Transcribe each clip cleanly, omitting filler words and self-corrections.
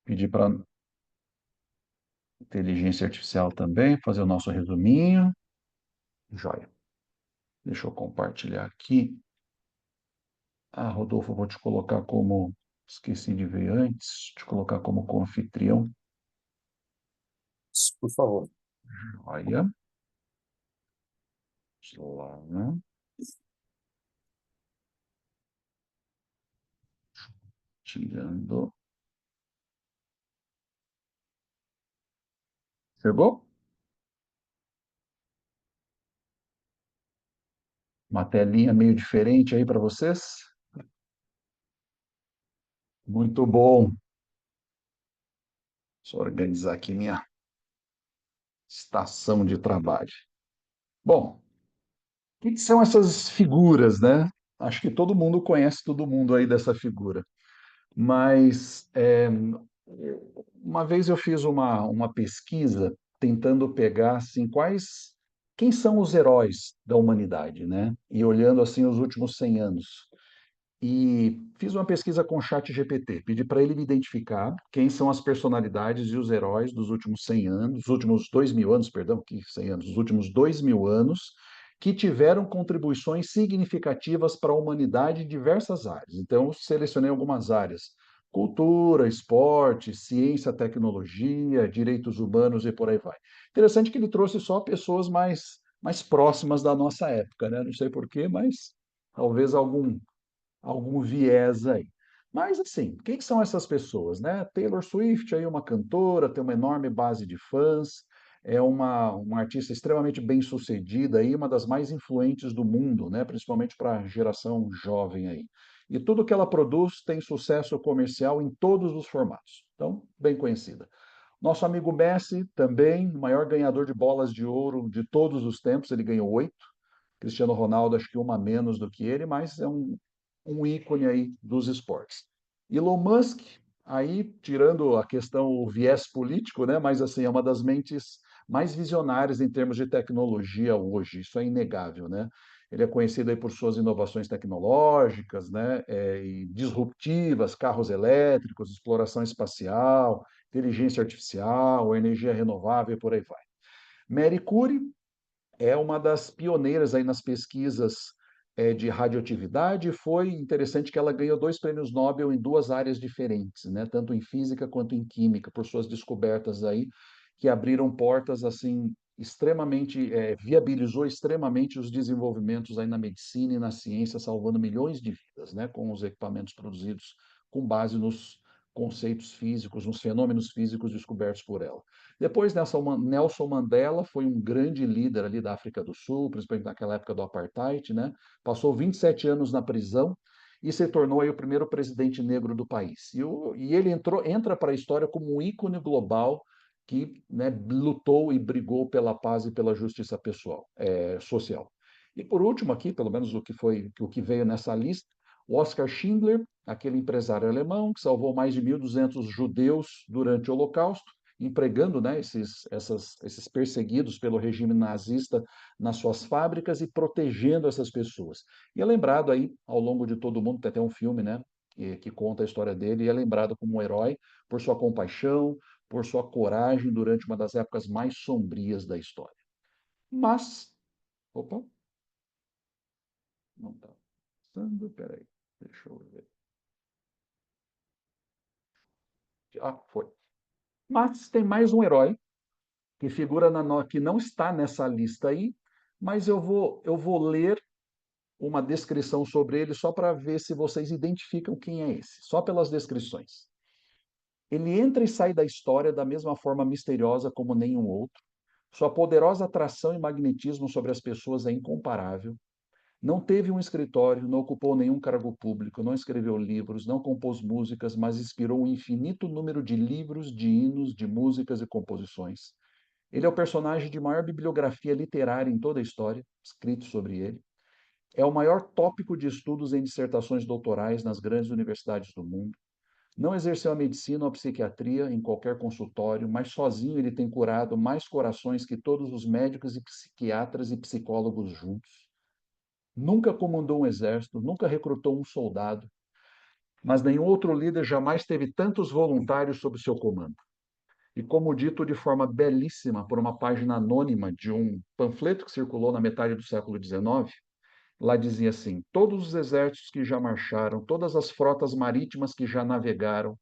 Pedir para a inteligência artificial também fazer o nosso resuminho. Joia. Deixa eu compartilhar aqui. Ah, Rodolfo, eu vou te colocar como. Esqueci de ver antes, te colocar como co-anfitrião. Por favor. Olha, lá, né? Tirando. Chegou? Uma telinha meio diferente aí para vocês? Muito bom. Deixa eu organizar aqui minha estação de trabalho. Bom, o que são essas figuras, né? Acho que todo mundo conhece todo mundo aí dessa figura. Mas uma vez eu fiz uma pesquisa tentando pegar assim, quem são os heróis da humanidade, né? E olhando assim os últimos 100 anos. E fiz uma pesquisa com o ChatGPT, pedi para ele me identificar quem são as personalidades e os heróis dos últimos 100 anos, dos últimos 2.000 anos, perdão, que 100 anos, dos últimos 2.000 anos, que tiveram contribuições significativas para a humanidade em diversas áreas. Então, eu selecionei algumas áreas: cultura, esporte, ciência, tecnologia, direitos humanos e por aí vai. Interessante que ele trouxe só pessoas mais próximas da nossa época, né? Não sei por quê, mas talvez algum viés aí. Mas assim, quem são essas pessoas, né? Taylor Swift, aí uma cantora, tem uma enorme base de fãs, é uma artista extremamente bem-sucedida aí, uma das mais influentes do mundo, né? Principalmente para a geração jovem aí. E tudo que ela produz tem sucesso comercial em todos os formatos. Então, bem conhecida. Nosso amigo Messi também, o maior ganhador de bolas de ouro de todos os tempos, ele ganhou 8. Cristiano Ronaldo, acho que uma a menos do que ele, mas é um ícone aí dos esportes. Elon Musk, aí tirando a questão, o viés político, né? Mas assim, é uma das mentes mais visionárias em termos de tecnologia hoje, isso é inegável, né? Ele é conhecido aí por suas inovações tecnológicas, né? E disruptivas, carros elétricos, exploração espacial, inteligência artificial, energia renovável e por aí vai. Marie Curie, é uma das pioneiras aí nas pesquisas de radioatividade. Foi interessante que ela ganhou 2 prêmios Nobel em duas áreas diferentes, né? Tanto em física quanto em química, por suas descobertas aí, que abriram portas assim extremamente, viabilizou extremamente os desenvolvimentos aí na medicina e na ciência, salvando milhões de vidas, né? Com os equipamentos produzidos com base nos conceitos físicos, nos fenômenos físicos descobertos por ela. Depois, Nelson Mandela foi um grande líder ali da África do Sul, principalmente naquela época do apartheid, né? Passou 27 anos na prisão e se tornou aí o primeiro presidente negro do país. E ele entra para a história como um ícone global que, né, lutou e brigou pela paz e pela justiça social. E por último aqui, pelo menos o que veio nessa lista, o Oskar Schindler, aquele empresário alemão que salvou mais de 1.200 judeus durante o Holocausto, empregando, né, esses perseguidos pelo regime nazista nas suas fábricas e protegendo essas pessoas. E é lembrado aí, ao longo de todo o mundo, tem até um filme, né, que conta a história dele, e é lembrado como um herói por sua compaixão, por sua coragem durante uma das épocas mais sombrias da história. Mas, opa, não está passando, peraí, deixa eu ver. Ah, foi. Mas tem mais um herói que figura que não está nessa lista aí, mas eu vou ler uma descrição sobre ele só para ver se vocês identificam quem é esse, só pelas descrições. Ele entra e sai da história da mesma forma misteriosa como nenhum outro. Sua poderosa atração e magnetismo sobre as pessoas é incomparável. Não teve um escritório, não ocupou nenhum cargo público, não escreveu livros, não compôs músicas, mas inspirou um infinito número de livros, de hinos, de músicas e composições. Ele é o personagem de maior bibliografia literária em toda a história, escrito sobre ele. É o maior tópico de estudos em dissertações doutorais nas grandes universidades do mundo. Não exerceu a medicina ou a psiquiatria em qualquer consultório, mas sozinho ele tem curado mais corações que todos os médicos e psiquiatras e psicólogos juntos. Nunca comandou um exército, nunca recrutou um soldado, mas nenhum outro líder jamais teve tantos voluntários sob seu comando. E como dito de forma belíssima por uma página anônima de um panfleto que circulou na metade do século XIX, lá dizia assim: todos os exércitos que já marcharam, todas as frotas marítimas que já navegaram,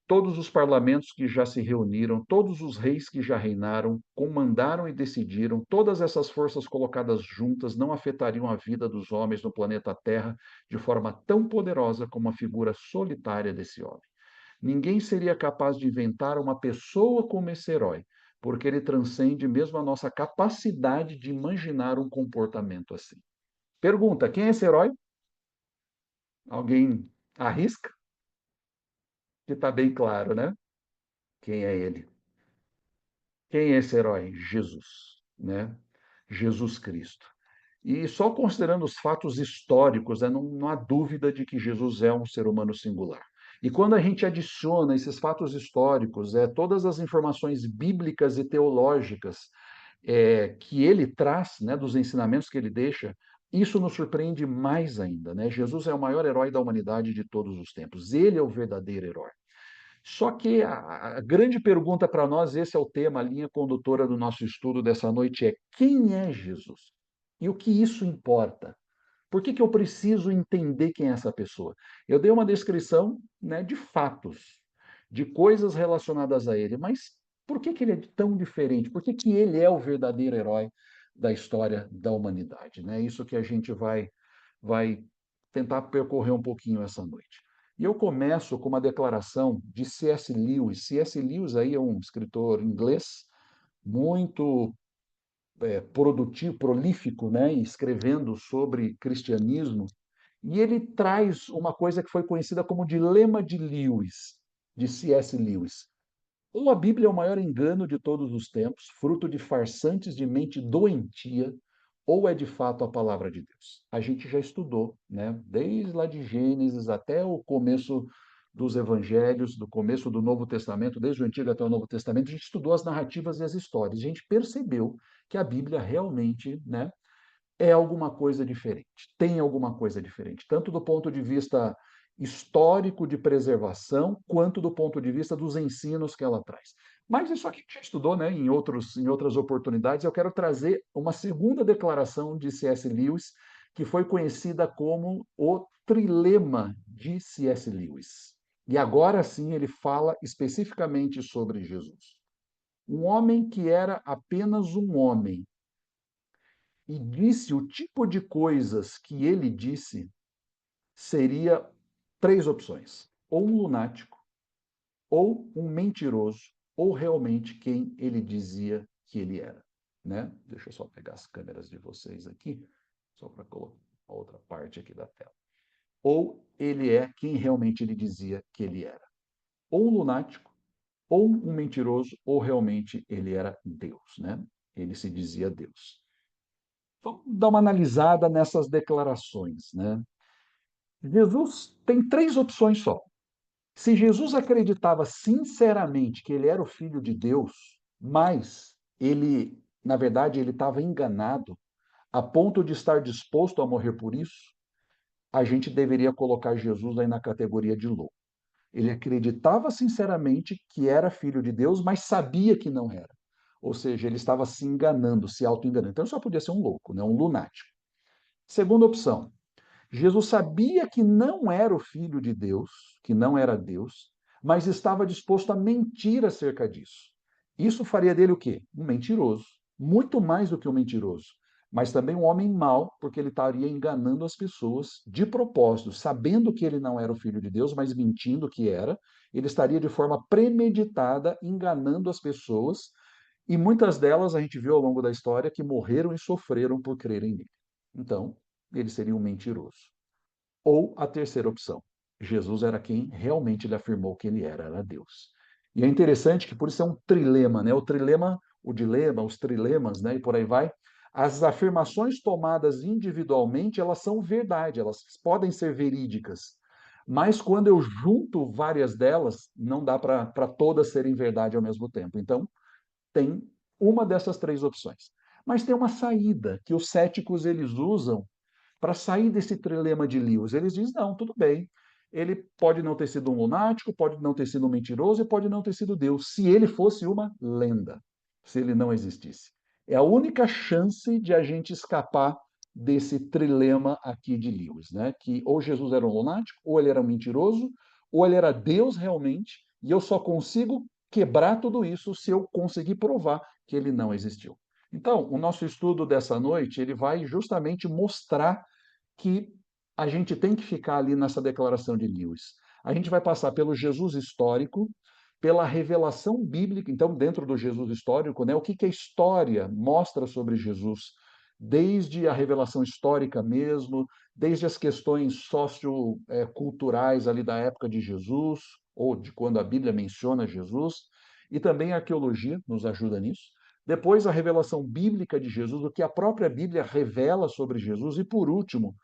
todos os parlamentos que já se reuniram, todos os reis que já reinaram, comandaram e decidiram, todas essas forças colocadas juntas não afetariam a vida dos homens no planeta Terra de forma tão poderosa como a figura solitária desse homem. Ninguém seria capaz de inventar uma pessoa como esse herói, porque ele transcende mesmo a nossa capacidade de imaginar um comportamento assim. Pergunta: quem é esse herói? Alguém arrisca? Que está bem claro, né? Quem é ele? Quem é esse herói? Jesus, né? Jesus Cristo. E só considerando os fatos históricos, né, não há dúvida de que Jesus é um ser humano singular. E quando a gente adiciona esses fatos históricos, todas as informações bíblicas e teológicas que ele traz, né, dos ensinamentos que ele deixa, isso nos surpreende mais ainda, né? Jesus é o maior herói da humanidade de todos os tempos. Ele é o verdadeiro herói. Só que a grande pergunta para nós, esse é o tema, a linha condutora do nosso estudo dessa noite, é: quem é Jesus? E o que isso importa? Por que eu preciso entender quem é essa pessoa? Eu dei uma descrição, né, de fatos, de coisas relacionadas a ele, mas por que ele é tão diferente? Por que ele é o verdadeiro herói da história da humanidade? Né? Isso que a gente vai tentar percorrer um pouquinho essa noite. E eu começo com uma declaração de C.S. Lewis. C.S. Lewis aí é um escritor inglês muito produtivo, prolífico, né, escrevendo sobre cristianismo, e ele traz uma coisa que foi conhecida como dilema de Lewis, de C.S. Lewis. Ou a Bíblia é o maior engano de todos os tempos, fruto de farsantes de mente doentia, ou é de fato a palavra de Deus. A gente já estudou, né? Desde lá de Gênesis até o começo dos evangelhos, do começo do Novo Testamento, desde o Antigo até o Novo Testamento, a gente estudou as narrativas e as histórias. A gente percebeu que a Bíblia realmente, né, é alguma coisa diferente, tem alguma coisa diferente, tanto do ponto de vista histórico de preservação, quanto do ponto de vista dos ensinos que ela traz. Mas isso aqui a gente já estudou, né, em outras oportunidades. Eu quero trazer uma segunda declaração de C.S. Lewis, que foi conhecida como o trilema de C.S. Lewis. E agora sim ele fala especificamente sobre Jesus. Um homem que era apenas um homem, e disse o tipo de coisas que ele disse, seria três opções: ou um lunático, ou um mentiroso, ou realmente quem ele dizia que ele era, né? Deixa eu só pegar as câmeras de vocês aqui, só para colocar a outra parte aqui da tela. Ou ele é quem realmente ele dizia que ele era: ou um lunático, ou um mentiroso, ou realmente ele era Deus, né? Ele se dizia Deus. Vamos dar uma analisada nessas declarações, né? Jesus tem três opções só. Se Jesus acreditava sinceramente que ele era o filho de Deus, mas ele, na verdade, ele estava enganado a ponto de estar disposto a morrer por isso, a gente deveria colocar Jesus aí na categoria de louco. Ele acreditava sinceramente que era filho de Deus, mas sabia que não era. Ou seja, ele estava se enganando, se auto-enganando. Então, só podia ser um louco, né? Um lunático. Segunda opção: Jesus sabia que não era o filho de Deus, que não era Deus, mas estava disposto a mentir acerca disso. Isso faria dele o quê? Um mentiroso. Muito mais do que um mentiroso, mas também um homem mau, porque ele estaria enganando as pessoas de propósito, sabendo que ele não era o filho de Deus, mas mentindo que era. Ele estaria de forma premeditada enganando as pessoas, e muitas delas a gente viu ao longo da história que morreram e sofreram por crerem nele. Então, ele seria um mentiroso. Ou a terceira opção: Jesus era quem realmente ele afirmou que ele era Deus. E é interessante que por isso é um trilema, né? O trilema, o dilema, os trilemas, né? E por aí vai. As afirmações tomadas individualmente, elas são verdade, elas podem ser verídicas. Mas quando eu junto várias delas, não dá para todas serem verdade ao mesmo tempo. Então, tem uma dessas três opções. Mas tem uma saída que os céticos eles usam para sair desse trilema de Lewis. Eles dizem: não, tudo bem, ele pode não ter sido um lunático, pode não ter sido um mentiroso e pode não ter sido Deus, se ele fosse uma lenda, se ele não existisse. É a única chance de a gente escapar desse trilema aqui de Lewis, né? Que ou Jesus era um lunático, ou ele era um mentiroso, ou ele era Deus realmente, e eu só consigo quebrar tudo isso se eu conseguir provar que ele não existiu. Então, o nosso estudo dessa noite, ele vai justamente mostrar que a gente tem que ficar ali nessa declaração de Lewis. A gente vai passar pelo Jesus histórico, pela revelação bíblica, então, dentro do Jesus histórico, né, o que a história mostra sobre Jesus, desde a revelação histórica mesmo, desde as questões socioculturais ali da época de Jesus, ou de quando a Bíblia menciona Jesus, e também a arqueologia nos ajuda nisso. Depois, a revelação bíblica de Jesus, o que a própria Bíblia revela sobre Jesus, e por último,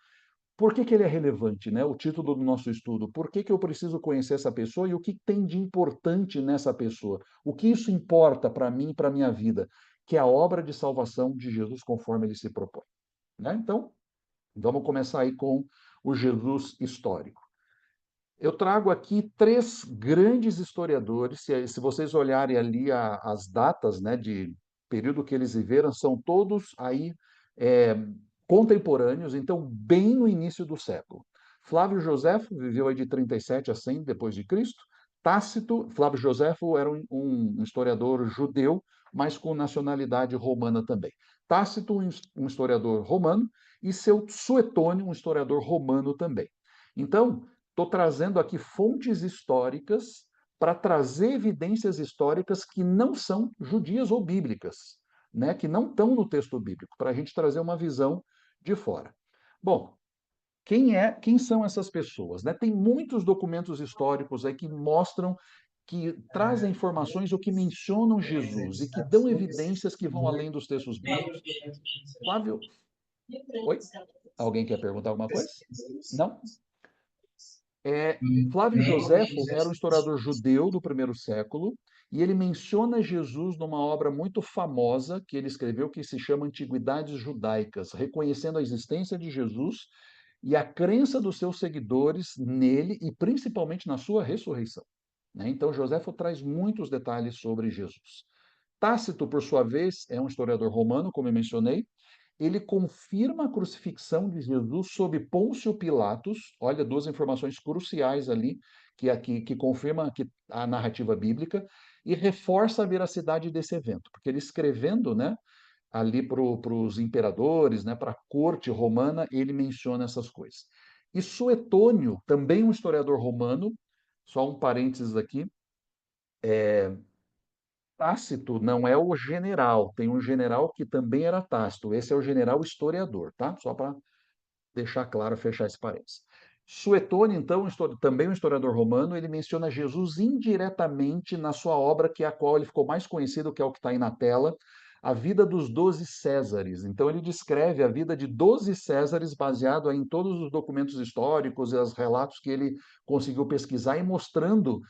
por que ele é relevante, né? O título do nosso estudo. Por que eu preciso conhecer essa pessoa e o que tem de importante nessa pessoa? O que isso importa para mim e para a minha vida? Que é a obra de salvação de Jesus conforme ele se propõe. Né? Então, vamos começar aí com o Jesus histórico. Eu trago aqui três grandes historiadores. Se vocês olharem ali as datas, né, de período que eles viveram, são todos aí é, contemporâneos, então bem no início do século. Flávio Joséfo viveu aí de 37 a 100 depois de Cristo. Tácito, Flávio Joséfo era um historiador judeu, mas com nacionalidade romana também. Tácito, um historiador romano, e seu Suetônio, um historiador romano também. Então, estou trazendo aqui fontes históricas para trazer evidências históricas que não são judias ou bíblicas, né? Que não estão no texto bíblico, para a gente trazer uma visão de fora. Bom, quem são essas pessoas? Né? Tem muitos documentos históricos aí que mostram, que trazem informações ou que mencionam Jesus e que dão evidências que vão além dos textos bíblicos. Flávio, oi? Alguém quer perguntar alguma coisa? Não? Flávio Joséfo era um historiador judeu do primeiro século e ele menciona Jesus numa obra muito famosa que ele escreveu que se chama Antiguidades Judaicas, reconhecendo a existência de Jesus e a crença dos seus seguidores nele e principalmente na sua ressurreição. Né? Então, Joséfo traz muitos detalhes sobre Jesus. Tácito, por sua vez, é um historiador romano, como eu mencionei, ele confirma a crucifixão de Jesus sob Pôncio Pilatos. Olha, duas informações cruciais ali que confirma a narrativa bíblica e reforça a veracidade desse evento, porque ele escrevendo, né, ali para os imperadores, né, para a corte romana, ele menciona essas coisas. E Suetônio, também um historiador romano, só um parênteses aqui, Tácito não é o general, tem um general que também era Tácito, esse é o general historiador, tá? Só para deixar claro, fechar esse parênteses. Suetônio, então, também um historiador romano, ele menciona Jesus indiretamente na sua obra, que é a qual ele ficou mais conhecido, que é o que está aí na tela, A Vida dos 12 Césares. Então, ele descreve a vida de 12 Césares, baseado aí em todos os documentos históricos e os relatos que ele conseguiu pesquisar e mostrando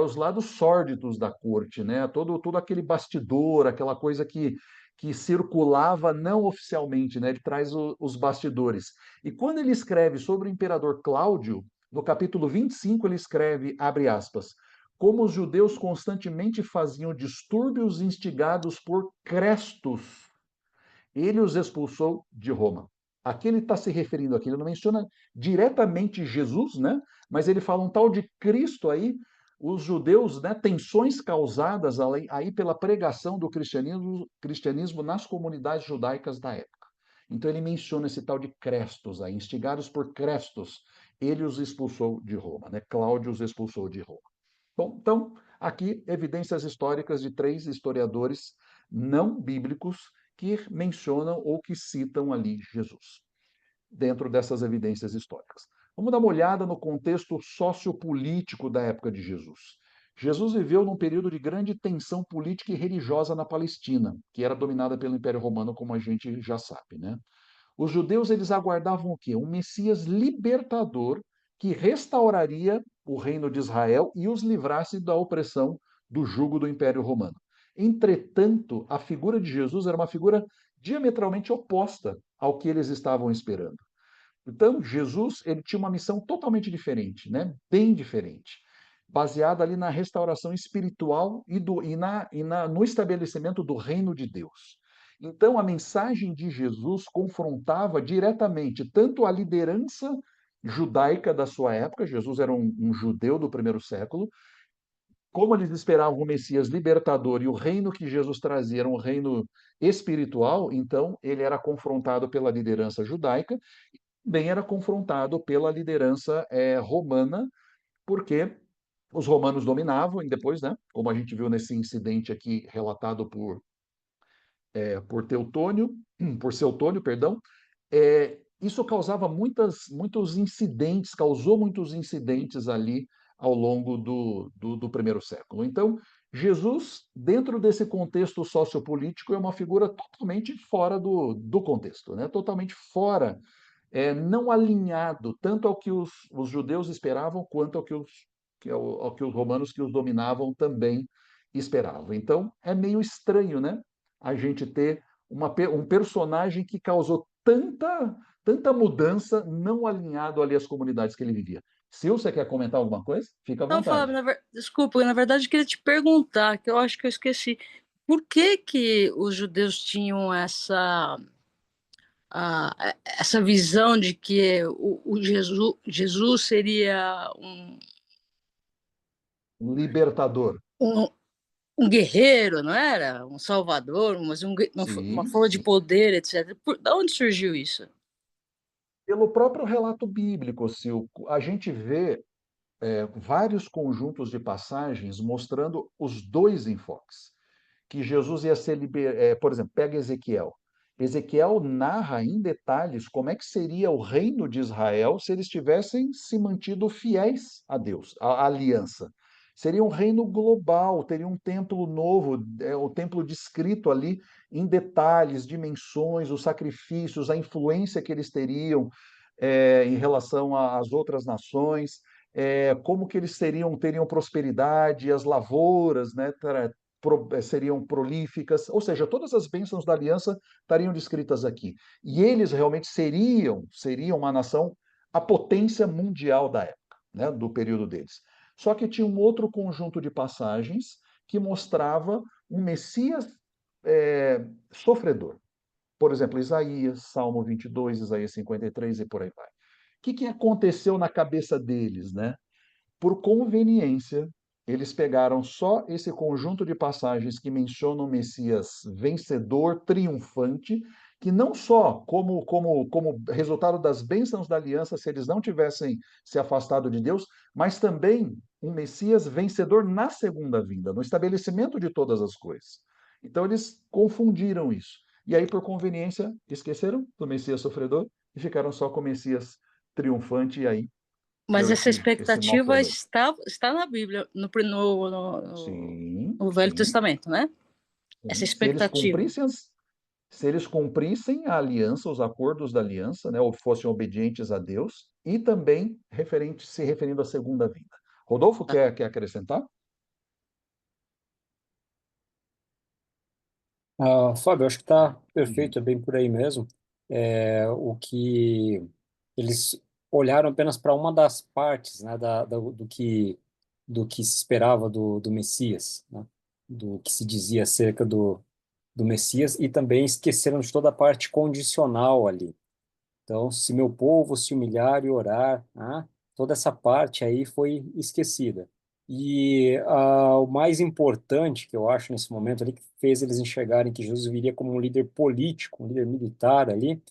os lados sórdidos da corte, né? Todo aquele bastidor, aquela coisa que circulava não oficialmente, né? Ele traz os bastidores. E quando ele escreve sobre o imperador Cláudio, no capítulo 25, ele escreve, abre aspas, como os judeus constantemente faziam distúrbios instigados por Crestos, ele os expulsou de Roma. Aqui ele está se referindo aqui, ele não menciona diretamente Jesus, né? Mas ele fala um tal de Cristo aí, os judeus, né, tensões causadas aí pela pregação do cristianismo nas comunidades judaicas da época. Então ele menciona esse tal de Crestos aí, instigados por Crestos, ele os expulsou de Roma, né? Cláudio os expulsou de Roma. Bom, então, aqui evidências históricas de três historiadores não bíblicos que mencionam ou que citam ali Jesus, dentro dessas evidências históricas. Vamos dar uma olhada no contexto sociopolítico da época de Jesus. Jesus viveu num período de grande tensão política e religiosa na Palestina, que era dominada pelo Império Romano, como a gente já sabe, né? Os judeus eles aguardavam o quê? Um Messias libertador que restauraria o reino de Israel e os livrasse da opressão do jugo do Império Romano. Entretanto, a figura de Jesus era uma figura diametralmente oposta ao que eles estavam esperando. Então, Jesus, ele tinha uma missão totalmente diferente, né? Bem diferente, baseada ali na restauração espiritual no estabelecimento do reino de Deus. Então, a mensagem de Jesus confrontava diretamente tanto a liderança judaica da sua época, Jesus era um judeu do primeiro século, como eles esperavam o Messias libertador e o reino que Jesus trazia era um reino espiritual, então ele era confrontado pela liderança judaica, bem era confrontado pela liderança romana, porque os romanos dominavam e depois, né, como a gente viu nesse incidente aqui relatado por Teutônio, por Seutônio, perdão, isso causava muitos incidentes, causou muitos incidentes ali ao longo do primeiro século. Então, Jesus, dentro desse contexto sociopolítico, é uma figura totalmente fora do contexto, né? Totalmente fora, não alinhado tanto ao que os judeus esperavam, quanto ao que os romanos que os dominavam também esperavam. Então, é meio estranho, né? A gente ter um personagem que causou tanta mudança não alinhado ali às comunidades que ele vivia. Sil, você quer comentar alguma coisa? Fica à Não, vontade. Fábio, desculpa, na verdade eu queria te perguntar, que eu acho que eu esqueci. Por que que os judeus tinham essa visão de que o Jesus seria Libertador. um, um guerreiro, não era? Um salvador, mas uma Sim, forma de sim. poder, etc. Da onde surgiu isso? Pelo próprio relato bíblico, Sil, a gente vê vários conjuntos de passagens mostrando os dois enfoques. Que Jesus ia ser por exemplo, pega Ezequiel. Ezequiel narra em detalhes como é que seria o reino de Israel se eles tivessem se mantido fiéis a Deus, à aliança. Seria um reino global, teria um templo novo, o templo descrito ali em detalhes, dimensões, os sacrifícios, a influência que eles teriam em relação às outras nações, como que eles teriam prosperidade, as lavouras, né, seriam prolíficas, ou seja, todas as bênçãos da aliança estariam descritas aqui. E eles realmente seriam uma nação, a potência mundial da época, né, do período deles. Só que tinha um outro conjunto de passagens que mostrava um Messias sofredor. Por exemplo, Isaías, Salmo 22, Isaías 53 e por aí vai. O que aconteceu na cabeça deles, né? Por conveniência, eles pegaram só esse conjunto de passagens que mencionam o Messias vencedor, triunfante, que não só como resultado das bênçãos da aliança, se eles não tivessem se afastado de Deus, mas também um Messias vencedor na segunda vinda, no estabelecimento de todas as coisas. Então eles confundiram isso. E aí, por conveniência, esqueceram do Messias sofredor e ficaram só com o Messias triunfante, e aí Mas deu essa esse nó expectativa todo aí. está na Bíblia, Sim, no Velho sim, Testamento, né? Essa sim. Se eles expectativa. cumprissem se eles cumprissem a aliança, os acordos da aliança, né, ou fossem obedientes a Deus, e também se referindo à segunda vinda. Rodolfo quer acrescentar? Fábio, acho que está Uhum. perfeito, é bem por aí mesmo. O que eles olharam apenas para uma das partes, né, do que se esperava do Messias, né, do que se dizia acerca do Messias, e também esqueceram de toda a parte condicional ali. Então, se meu povo se humilhar e orar, né, toda essa parte aí foi esquecida. E o mais importante que eu acho nesse momento ali, que fez eles enxergarem que Jesus viria como um líder político, um líder militar ali,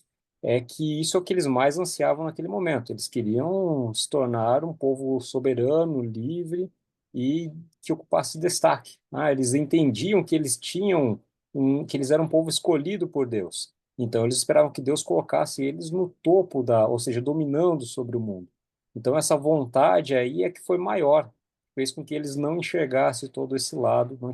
é que isso é o que eles mais ansiavam naquele momento. Eles queriam se tornar um povo soberano, livre e que ocupasse destaque. Eles entendiam que eles tinham que eles eram um povo escolhido por Deus. Então eles esperavam que Deus colocasse eles no topo ou seja, dominando sobre o mundo. Então essa vontade aí é que foi maior, fez com que eles não enxergassem todo esse lado, não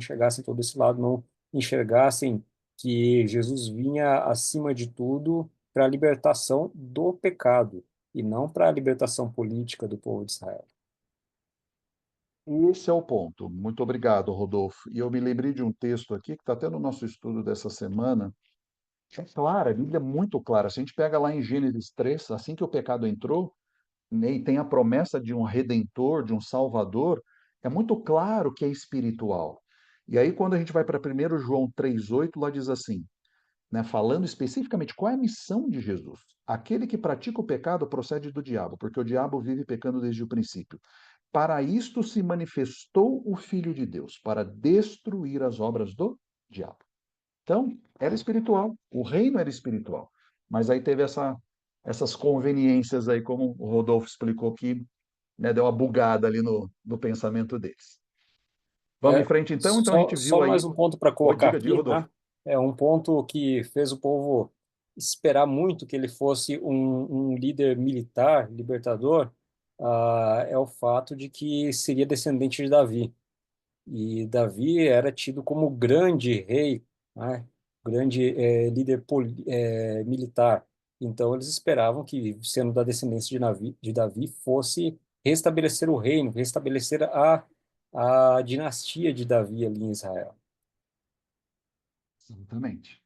enxergassem que Jesus vinha acima de tudo para a libertação do pecado e não para a libertação política do povo de Israel. Esse é o ponto. Muito obrigado, Rodolfo. E eu me lembrei de um texto aqui que está até no nosso estudo dessa semana, É clara, a Bíblia é muito clara. Se a gente pega lá em Gênesis 3, assim que o pecado entrou, né, e tem a promessa de um redentor, de um salvador, é muito claro que é espiritual. E aí, quando a gente vai para 1 João 3,8, lá diz assim, né, falando especificamente qual é a missão de Jesus. Aquele que pratica o pecado procede do diabo, porque o diabo vive pecando desde o princípio. Para isto se manifestou o Filho de Deus, para destruir as obras do diabo. Então, era espiritual, o reino era espiritual. Mas aí teve essas conveniências aí, como o Rodolfo explicou, que, né, deu uma bugada ali no pensamento deles. Vamos em É, frente então? Então a só, gente só viu mais aí. um ponto para Oi, colocar diga, aqui, Rodolfo. né? É um ponto que fez o povo esperar muito que ele fosse um líder militar, libertador, é o fato de que seria descendente de Davi. E Davi era tido como grande rei, né? Grande líder militar. Então eles esperavam que, sendo da descendência de Davi, fosse restabelecer o reino, restabelecer a dinastia de Davi ali em Israel. Exatamente.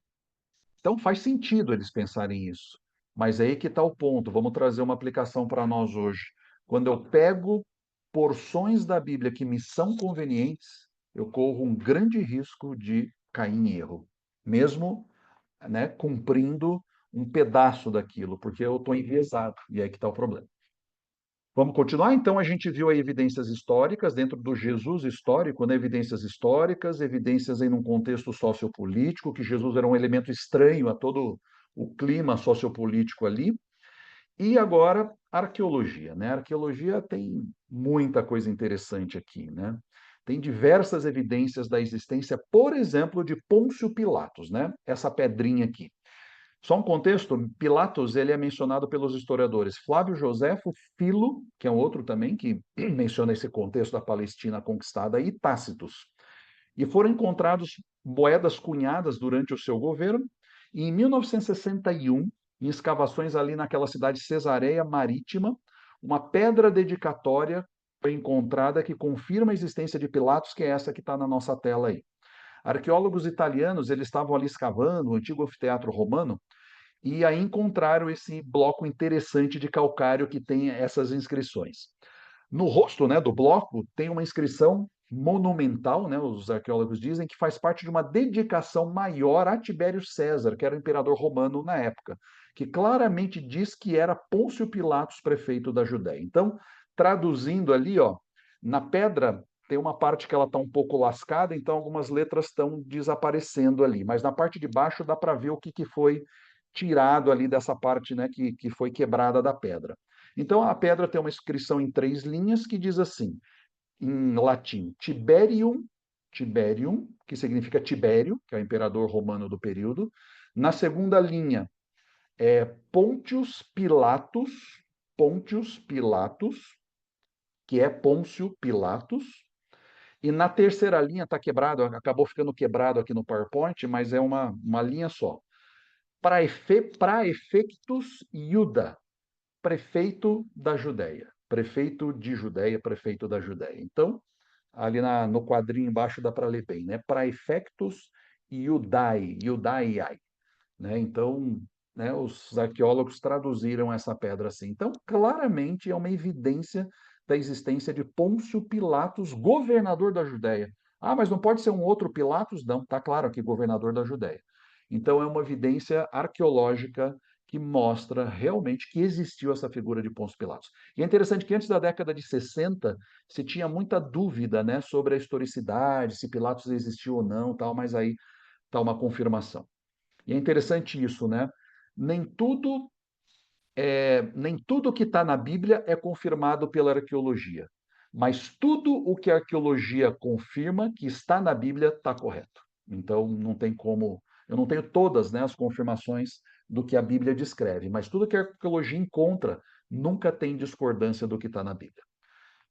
Então faz sentido eles pensarem isso. Mas aí que está o ponto. Vamos trazer uma aplicação para nós hoje. Quando eu pego porções da Bíblia que me são convenientes, eu corro um grande risco de cair em erro, mesmo, né, cumprindo um pedaço daquilo, porque eu estou enviesado. E aí que está o problema. Vamos continuar? Então, a gente viu aí evidências históricas, dentro do Jesus histórico, né? Evidências históricas, evidências em um contexto sociopolítico, que Jesus era um elemento estranho a todo o clima sociopolítico ali. E agora, arqueologia, né? A arqueologia tem muita coisa interessante aqui, né? Tem diversas evidências da existência, por exemplo, de Pôncio Pilatos, né? Essa pedrinha aqui. Só um contexto, Pilatos ele é mencionado pelos historiadores Flávio Joséfo, Filo, que é um outro também que menciona esse contexto da Palestina conquistada, e Tácitos. E foram encontrados moedas cunhadas durante o seu governo, e em 1961, em escavações ali naquela cidade Cesareia Marítima, uma pedra dedicatória foi encontrada que confirma a existência de Pilatos, que é essa que está na nossa tela aí. Arqueólogos italianos, eles estavam ali escavando o antigo anfiteatro romano, e aí encontraram esse bloco interessante de calcário que tem essas inscrições. No rosto, né, do bloco tem uma inscrição monumental, né, os arqueólogos dizem, que faz parte de uma dedicação maior a Tibério César, que era o imperador romano na época, que claramente diz que era Pôncio Pilatos, prefeito da Judéia. Então, traduzindo ali, ó, na pedra tem uma parte que ela está um pouco lascada, então algumas letras estão desaparecendo ali, mas na parte de baixo dá para ver o que foi tirado ali dessa parte, né, que foi quebrada da pedra. Então a pedra tem uma inscrição em 3 linhas que diz assim, em latim, Tiberium, Tiberium, que significa Tibério, que é o imperador romano do período. Na segunda linha é Pontius Pilatus, que é Pôncio Pilatos. E na terceira linha está quebrado, acabou ficando quebrado aqui no PowerPoint, mas é uma linha só. Praefectus Iuda, prefeito da Judéia. Prefeito de Judéia, prefeito da Judéia. Então, ali no quadrinho embaixo dá para ler bem, né? Praefectus Iudaiae, né? Então, né, os arqueólogos traduziram essa pedra assim. Então, claramente é uma evidência da existência de Pôncio Pilatos, governador da Judéia. Ah, mas não pode ser um outro Pilatos? Não, está claro aqui, governador da Judéia. Então, é uma evidência arqueológica que mostra realmente que existiu essa figura de Pôncio Pilatos. E é interessante que antes da década de 60 se tinha muita dúvida, né, sobre a historicidade, se Pilatos existiu ou não, tal, mas aí está uma confirmação. E é interessante isso, né? Nem tudo nem tudo que está na Bíblia é confirmado pela arqueologia, mas tudo o que a arqueologia confirma que está na Bíblia está correto. Então não tem como, eu não tenho todas, né, as confirmações do que a Bíblia descreve, mas tudo que a arqueologia encontra nunca tem discordância do que está na Bíblia.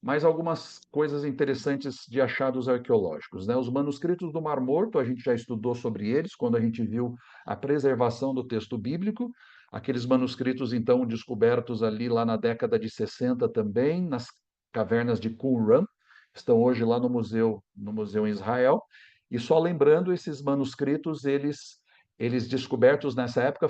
Mais algumas coisas interessantes de achados arqueológicos, né? Os manuscritos do Mar Morto, a gente já estudou sobre eles quando a gente viu a preservação do texto bíblico. Aqueles manuscritos, então, descobertos ali lá na década de 60 também, nas cavernas de Qumran, estão hoje lá no museu em Israel. E só lembrando, esses manuscritos, eles eles descobertos nessa época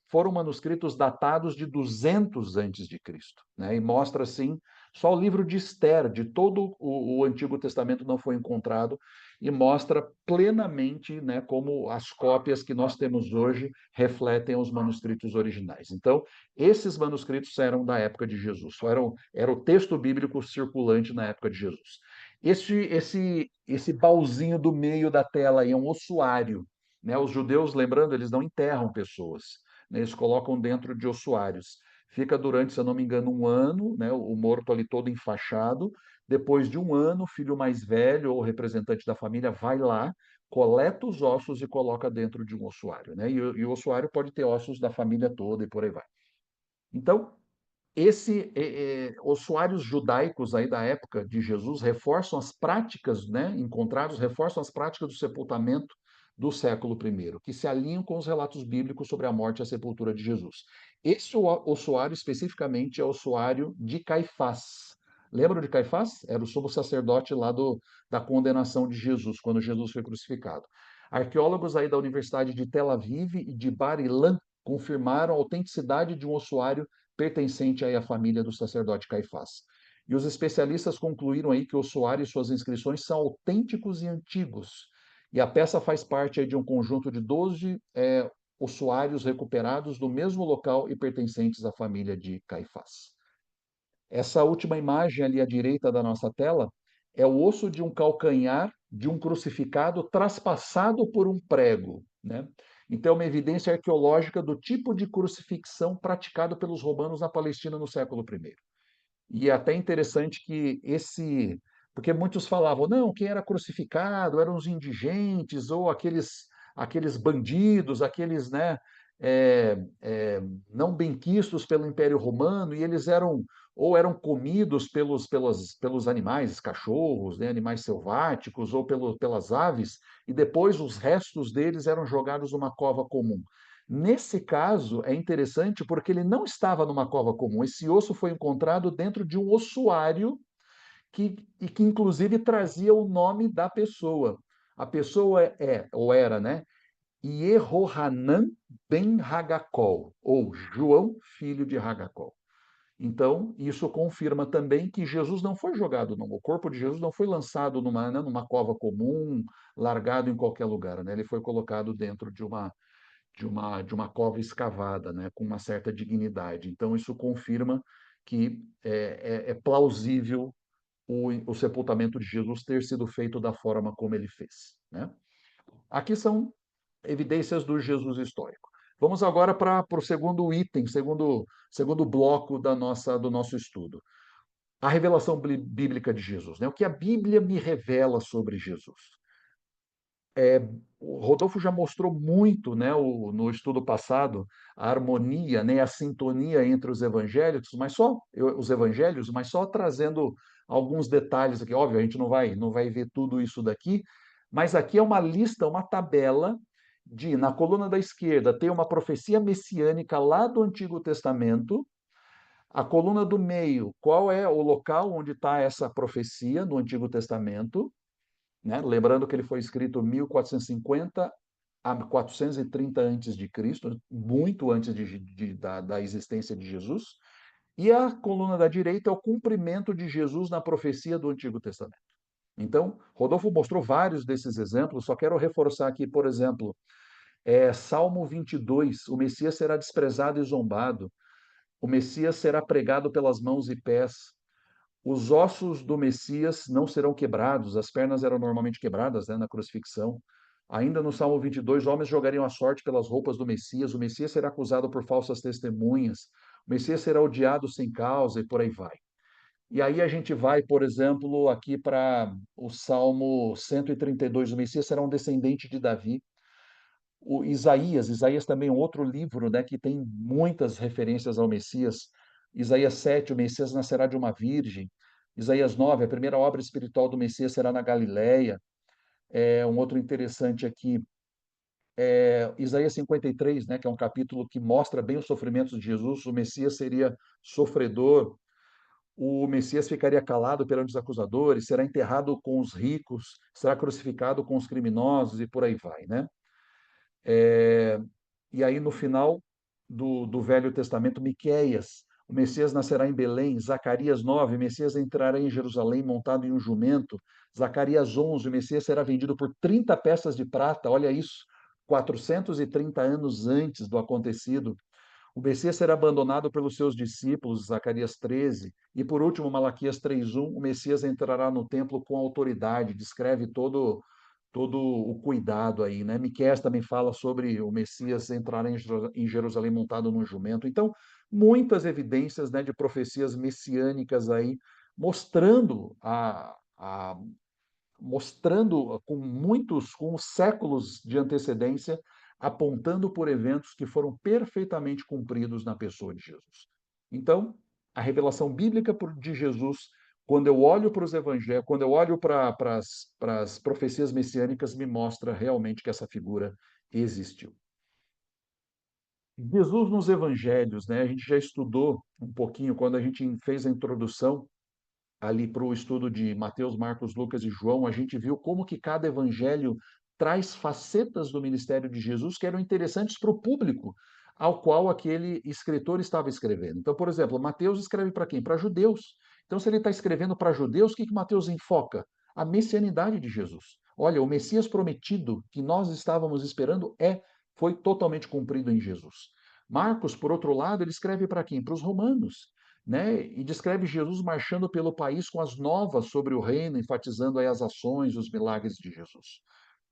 foram manuscritos datados de 200 antes de Cristo, né? E mostra assim, só o livro de Esther, de todo o Antigo Testamento não foi encontrado, e mostra plenamente, né, como as cópias que nós temos hoje refletem os manuscritos originais. Então, esses manuscritos eram da época de Jesus, era o texto bíblico circulante na época de Jesus. Esse baúzinho do meio da tela aí é um ossuário, né? Os judeus, lembrando, eles não enterram pessoas, né? Eles colocam dentro de ossuários. Fica durante, se eu não me engano, um ano, né? O morto ali todo enfaixado. Depois de um ano, o filho mais velho ou representante da família vai lá, coleta os ossos e coloca dentro de um ossuário, né? E o ossuário pode ter ossos da família toda e por aí vai. Então, ossuários judaicos aí da época de Jesus reforçam as práticas, né, encontrados, reforçam as práticas do sepultamento do século I, que se alinham com os relatos bíblicos sobre a morte e a sepultura de Jesus. Esse ossuário especificamente é o ossuário de Caifás. Lembram de Caifás? Era o sumo sacerdote lá da condenação de Jesus, quando Jesus foi crucificado. Arqueólogos aí da Universidade de Tel Aviv e de Bar Ilan confirmaram a autenticidade de um ossuário pertencente aí à família do sacerdote Caifás. E os especialistas concluíram aí que o ossuário e suas inscrições são autênticos e antigos. E a peça faz parte aí de um conjunto de 12 ossuários recuperados do mesmo local e pertencentes à família de Caifás. Essa última imagem ali à direita da nossa tela é o osso de um calcanhar de um crucificado traspassado por um prego, né? Então, é uma evidência arqueológica do tipo de crucifixão praticado pelos romanos na Palestina no século I. E é até interessante que porque muitos falavam, não, quem era crucificado eram os indigentes ou aqueles bandidos, aqueles, né, não benquistos pelo Império Romano, e eles eram comidos pelos animais, cachorros, né, animais selváticos, ou pelas aves, e depois os restos deles eram jogados numa cova comum. Nesse caso, é interessante porque ele não estava numa cova comum. Esse osso foi encontrado dentro de um ossuário que inclusive trazia o nome da pessoa. A pessoa ou era, né? Yehohanan ben Hagacol, ou João, filho de Hagacol. Então, isso confirma também que Jesus não foi jogado, o corpo de Jesus não foi lançado numa cova comum, largado em qualquer lugar, né? Ele foi colocado dentro de uma cova escavada, né, com uma certa dignidade. Então, isso confirma que é plausível o sepultamento de Jesus ter sido feito da forma como ele fez, né? Aqui são evidências do Jesus histórico. Vamos agora para o segundo item, segundo bloco do nosso estudo. A revelação bíblica de Jesus, né? O que a Bíblia me revela sobre Jesus. O Rodolfo já mostrou muito, né, no estudo passado, a harmonia, né, a sintonia entre os evangelhos, mas só trazendo alguns detalhes aqui. Óbvio, a gente não vai ver tudo isso daqui, mas aqui é uma lista, uma tabela na coluna da esquerda tem uma profecia messiânica lá do Antigo Testamento. A coluna do meio, qual é o local onde está essa profecia no Antigo Testamento, né? Lembrando que ele foi escrito 1450 a 430 antes de Cristo, muito antes da existência de Jesus. E a coluna da direita é o cumprimento de Jesus na profecia do Antigo Testamento. Então, Rodolfo mostrou vários desses exemplos, só quero reforçar aqui, por exemplo, Salmo 22, o Messias será desprezado e zombado, o Messias será pregado pelas mãos e pés, os ossos do Messias não serão quebrados, as pernas eram normalmente quebradas, né, na crucifixão. Ainda no Salmo 22, homens jogariam a sorte pelas roupas do Messias, o Messias será acusado por falsas testemunhas, o Messias será odiado sem causa e por aí vai. E aí a gente vai, por exemplo, aqui para o Salmo 132, o Messias será um descendente de Davi. O Isaías também é um outro livro, né, que tem muitas referências ao Messias. Isaías 7, o Messias nascerá de uma virgem. Isaías 9, a primeira obra espiritual do Messias será na Galileia. Um outro interessante aqui, Isaías 53, né, que é um capítulo que mostra bem os sofrimentos de Jesus. O Messias seria sofredor, o Messias ficaria calado perante os acusadores, será enterrado com os ricos, será crucificado com os criminosos e por aí vai, né? E aí, no final do Velho Testamento, Miqueias, o Messias nascerá em Belém. Zacarias 9, o Messias entrará em Jerusalém montado em um jumento. Zacarias 11, o Messias será vendido por 30 peças de prata. Olha isso, 430 anos antes do acontecido. O Messias será abandonado pelos seus discípulos, Zacarias 13. E por último, Malaquias 3:1, o Messias entrará no templo com autoridade, descreve todo o cuidado aí, né? Miqueias também fala sobre o Messias entrar em Jerusalém montado num jumento. Então, muitas evidências, né, de profecias messiânicas aí, mostrando mostrando com séculos de antecedência, apontando por eventos que foram perfeitamente cumpridos na pessoa de Jesus. Então, a revelação bíblica de Jesus, quando eu olho para os evangelhos, quando eu olho para as profecias messiânicas, me mostra realmente que essa figura existiu. Jesus nos evangelhos, né? A gente já estudou um pouquinho quando a gente fez a introdução ali para o estudo de Mateus, Marcos, Lucas e João, a gente viu como que cada evangelho traz facetas do ministério de Jesus que eram interessantes para o público ao qual aquele escritor estava escrevendo. Então, por exemplo, Mateus escreve para quem? Para judeus. Então, se ele está escrevendo para judeus, o que Mateus enfoca? A messianidade de Jesus. Olha, o Messias prometido que nós estávamos esperando foi totalmente cumprido em Jesus. Marcos, por outro lado, ele escreve para quem? Para os romanos, né? E descreve Jesus marchando pelo país com as novas sobre o reino, enfatizando aí as ações, os milagres de Jesus.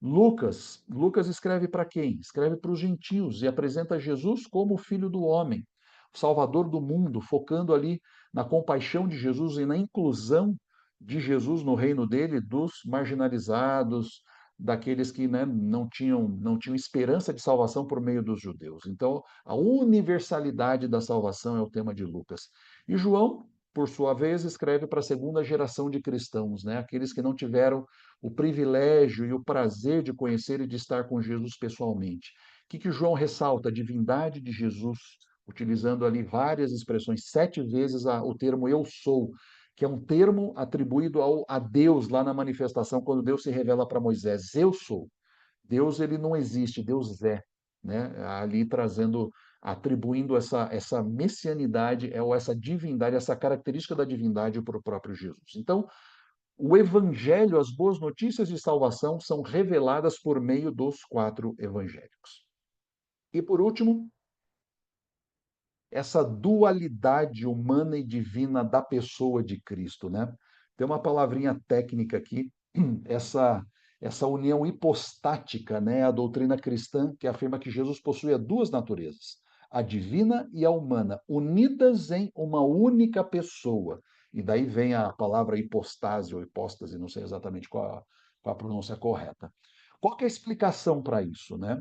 Lucas escreve para quem? Escreve para os gentios e apresenta Jesus como o Filho do Homem, o Salvador do mundo, focando ali na compaixão de Jesus e na inclusão de Jesus no reino dele, dos marginalizados, daqueles que, né, não tinham esperança de salvação por meio dos judeus. Então, a universalidade da salvação é o tema de Lucas. E João, por sua vez, escreve para a segunda geração de cristãos, né? Aqueles que não tiveram o privilégio e o prazer de conhecer e de estar com Jesus pessoalmente. O que João ressalta? A divindade de Jesus, utilizando ali várias expressões, 7 vezes o termo eu sou, que é um termo atribuído a Deus lá na manifestação, quando Deus se revela para Moisés. Eu sou. Deus ele não existe, Deus é, né? Ali trazendo, atribuindo essa messianidade, ou essa divindade, essa característica da divindade para o próprio Jesus. Então, o evangelho, as boas notícias de salvação são reveladas por meio dos 4 evangélicos. E por último, essa dualidade humana e divina da pessoa de Cristo, né? Tem uma palavrinha técnica aqui, essa união hipostática, né? A doutrina cristã que afirma que Jesus possui duas naturezas, a divina e a humana, unidas em uma única pessoa. E daí vem a palavra hipostase ou hipóstase, não sei exatamente qual a pronúncia correta. Qual que é a explicação para isso, né?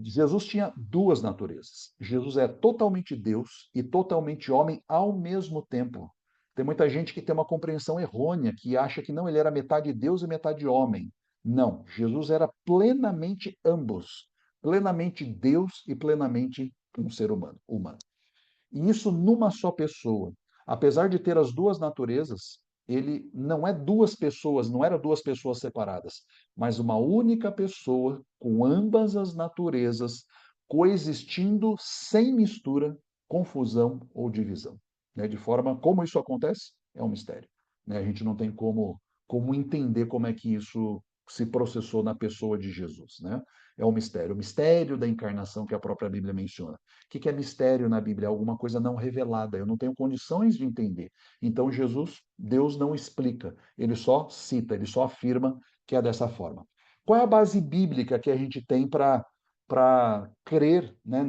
Jesus tinha duas naturezas. Jesus é totalmente Deus e totalmente homem ao mesmo tempo. Tem muita gente que tem uma compreensão errônea, que acha que não, ele era metade Deus e metade homem. Não, Jesus era plenamente ambos, plenamente Deus e plenamente um ser humano. E isso numa só pessoa. Apesar de ter as duas naturezas, ele não é duas pessoas, não era duas pessoas separadas, mas uma única pessoa com ambas as naturezas coexistindo sem mistura, confusão ou divisão. Né? De forma como isso acontece é um mistério. Né? A gente não tem como entender como é que isso se processou na pessoa de Jesus. Né? É um mistério. O mistério da encarnação que a própria Bíblia menciona. O que é mistério na Bíblia? É alguma coisa não revelada. Eu não tenho condições de entender. Então, Deus não explica. Ele só cita, ele só afirma que é dessa forma. Qual é a base bíblica que a gente tem para crer, né,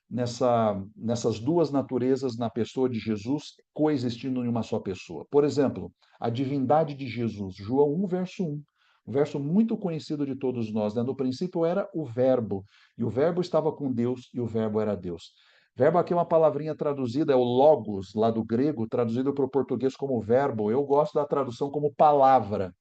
nessas duas naturezas na pessoa de Jesus coexistindo em uma só pessoa? Por exemplo, a divindade de Jesus, João 1, verso 1. Um verso muito conhecido de todos nós, né? No princípio era o Verbo, e o Verbo estava com Deus, e o Verbo era Deus. Verbo aqui é uma palavrinha traduzida, é o logos, lá do grego, traduzido para o português como verbo. Eu gosto da tradução como palavra.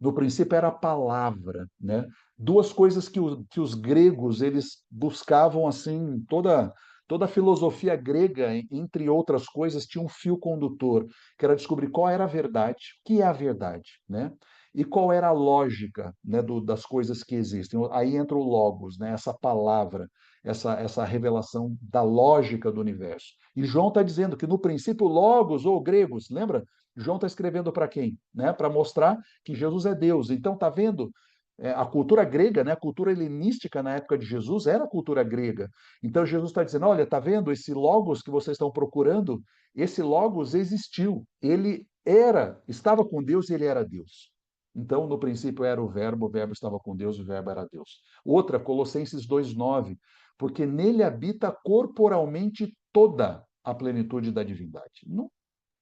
No princípio era a palavra, né? Duas coisas que os gregos, eles buscavam, assim, toda a filosofia grega, entre outras coisas, tinha um fio condutor, que era descobrir qual era a verdade, o que é a verdade, né? E qual era a lógica, né, das coisas que existem? Aí entra o logos, né, essa palavra, essa revelação da lógica do universo. E João está dizendo que no princípio logos, ou gregos, lembra? João está escrevendo para quem? Né? Para mostrar que Jesus é Deus. Então, está vendo? A cultura grega, né, a cultura helenística na época de Jesus era a cultura grega. Então Jesus está dizendo: olha, está vendo esse logos que vocês estão procurando? Esse logos existiu. Ele estava com Deus e ele era Deus. Então, no princípio era o verbo estava com Deus, o verbo era Deus. Outra, Colossenses 2:9, porque nele habita corporalmente toda a plenitude da divindade. Não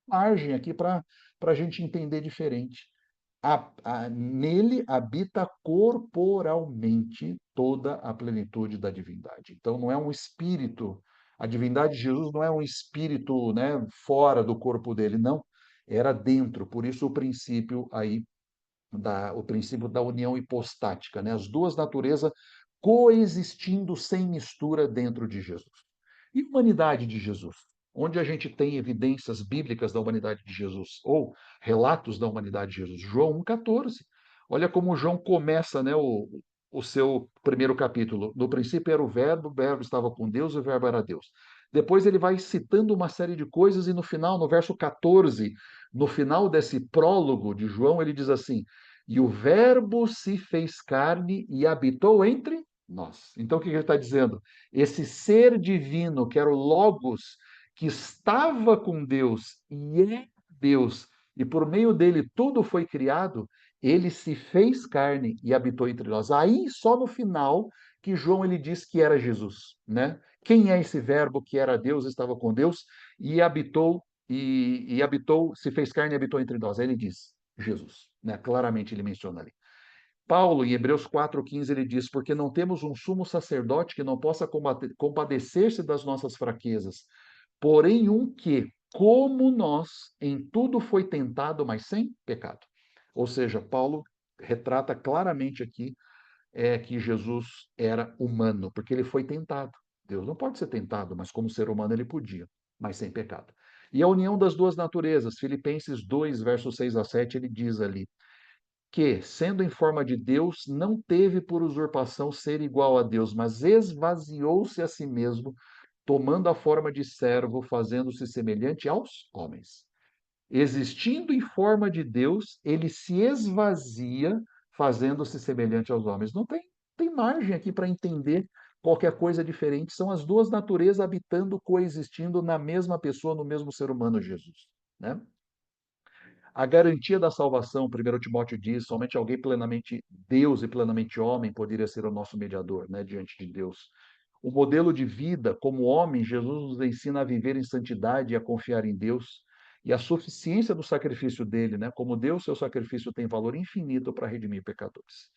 há margem aqui para a gente entender diferente. Nele habita corporalmente toda a plenitude da divindade. Então, não é um espírito, a divindade de Jesus não é um espírito, né, fora do corpo dele, não. Era dentro, por isso o princípio aí o princípio da união hipostática, né? As duas naturezas coexistindo sem mistura dentro de Jesus. E a humanidade de Jesus? Onde a gente tem evidências bíblicas da humanidade de Jesus, ou relatos da humanidade de Jesus? João 1,14. Olha como João começa, né, o seu primeiro capítulo. No princípio era o verbo estava com Deus e o verbo era Deus. Depois ele vai citando uma série de coisas e no final, no verso 14, no final desse prólogo de João, ele diz assim: e o Verbo se fez carne e habitou entre nós. Então, o que ele está dizendo? Esse ser divino, que era o Logos, que estava com Deus e é Deus, e por meio dele tudo foi criado, ele se fez carne e habitou entre nós. Aí, só no final, que João ele diz que era Jesus, né? Quem é esse Verbo que era Deus, estava com Deus e habitou se fez carne e habitou entre nós? Aí ele diz: Jesus, né? Claramente ele menciona ali. Paulo, em Hebreus 4,15, ele diz: porque não temos um sumo sacerdote que não possa compadecer-se das nossas fraquezas, porém um que, como nós, em tudo foi tentado, mas sem pecado. Ou seja, Paulo retrata claramente aqui que Jesus era humano, porque ele foi tentado. Deus não pode ser tentado, mas como ser humano ele podia, mas sem pecado. E a união das duas naturezas, Filipenses 2, versos 6 a 7, ele diz ali: que, sendo em forma de Deus, não teve por usurpação ser igual a Deus, mas esvaziou-se a si mesmo, tomando a forma de servo, fazendo-se semelhante aos homens. Existindo em forma de Deus, ele se esvazia, fazendo-se semelhante aos homens. Não tem margem aqui para entender qualquer coisa diferente. São as duas naturezas habitando, coexistindo na mesma pessoa, no mesmo ser humano, Jesus. Né? A garantia da salvação, 1 Timóteo diz, somente alguém plenamente Deus e plenamente homem poderia ser o nosso mediador, né, diante de Deus. O modelo de vida, como homem, Jesus nos ensina a viver em santidade e a confiar em Deus. E a suficiência do sacrifício dele, né? Como Deus, seu sacrifício tem valor infinito para redimir pecadores.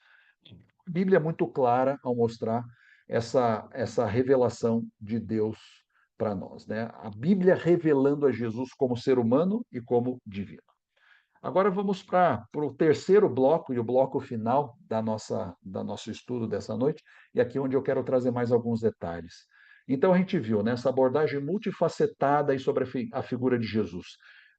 A Bíblia é muito clara ao mostrar essa revelação de Deus para nós, né? A Bíblia revelando a Jesus como ser humano e como divino. Agora vamos para o terceiro bloco e o bloco final da nosso estudo dessa noite, e aqui onde eu quero trazer mais alguns detalhes. Então a gente viu nessa abordagem multifacetada aí sobre a figura de Jesus.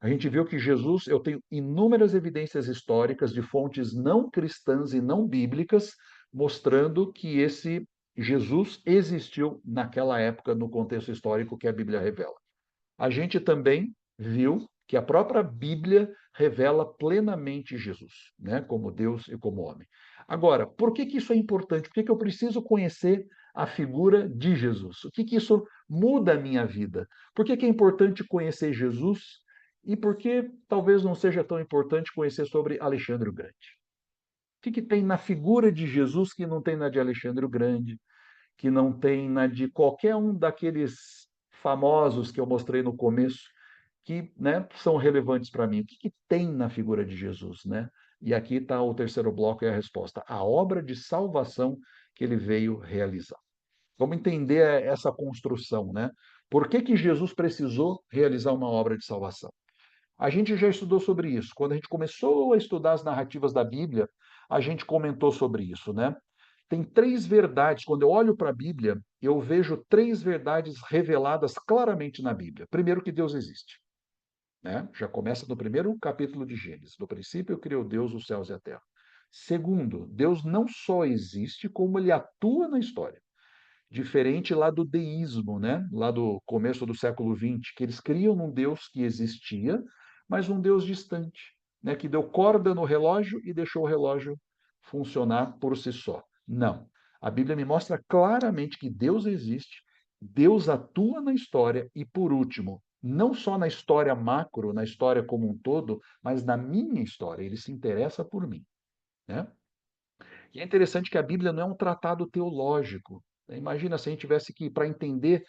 A gente viu que Jesus, eu tenho inúmeras evidências históricas de fontes não cristãs e não bíblicas, mostrando que esse Jesus existiu naquela época, no contexto histórico que a Bíblia revela. A gente também viu que a própria Bíblia revela plenamente Jesus, né, como Deus e como homem. Agora, por que isso é importante? Por que eu preciso conhecer a figura de Jesus? O que isso muda a minha vida? Por que é importante conhecer Jesus? E por que talvez não seja tão importante conhecer sobre Alexandre o Grande? O que tem na figura de Jesus que não tem na de Alexandre o Grande, que não tem na de qualquer um daqueles famosos que eu mostrei no começo, que, né, são relevantes para mim? O que tem na figura de Jesus, né? E aqui está o terceiro bloco e a resposta: a obra de salvação que ele veio realizar. Vamos entender essa construção, né? Por que Jesus precisou realizar uma obra de salvação? A gente já estudou sobre isso. Quando a gente começou a estudar as narrativas da Bíblia, a gente comentou sobre isso, né? Tem três verdades. Quando eu olho para a Bíblia, eu vejo três verdades reveladas claramente na Bíblia. Primeiro, que Deus existe. né? Já começa no primeiro capítulo de Gênesis. No princípio criou Deus os céus e a terra. Segundo, Deus não só existe, como ele atua na história. Diferente lá do deísmo, né? Lá do começo do século XX, que eles criam um Deus que existia, mas um Deus distante, né? Que deu corda no relógio e deixou o relógio funcionar por si só. Não. A Bíblia me mostra claramente que Deus existe, Deus atua na história e, por último, não só na história macro, na história como um todo, mas na minha história. Ele se interessa por mim, né? E é interessante que a Bíblia não é um tratado teológico. Imagina se a gente tivesse que, para entender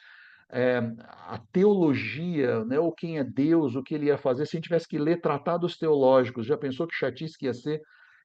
a teologia, né, ou quem é Deus, o que ele ia fazer, se a gente tivesse que ler tratados teológicos, já pensou que chatice que ia ser?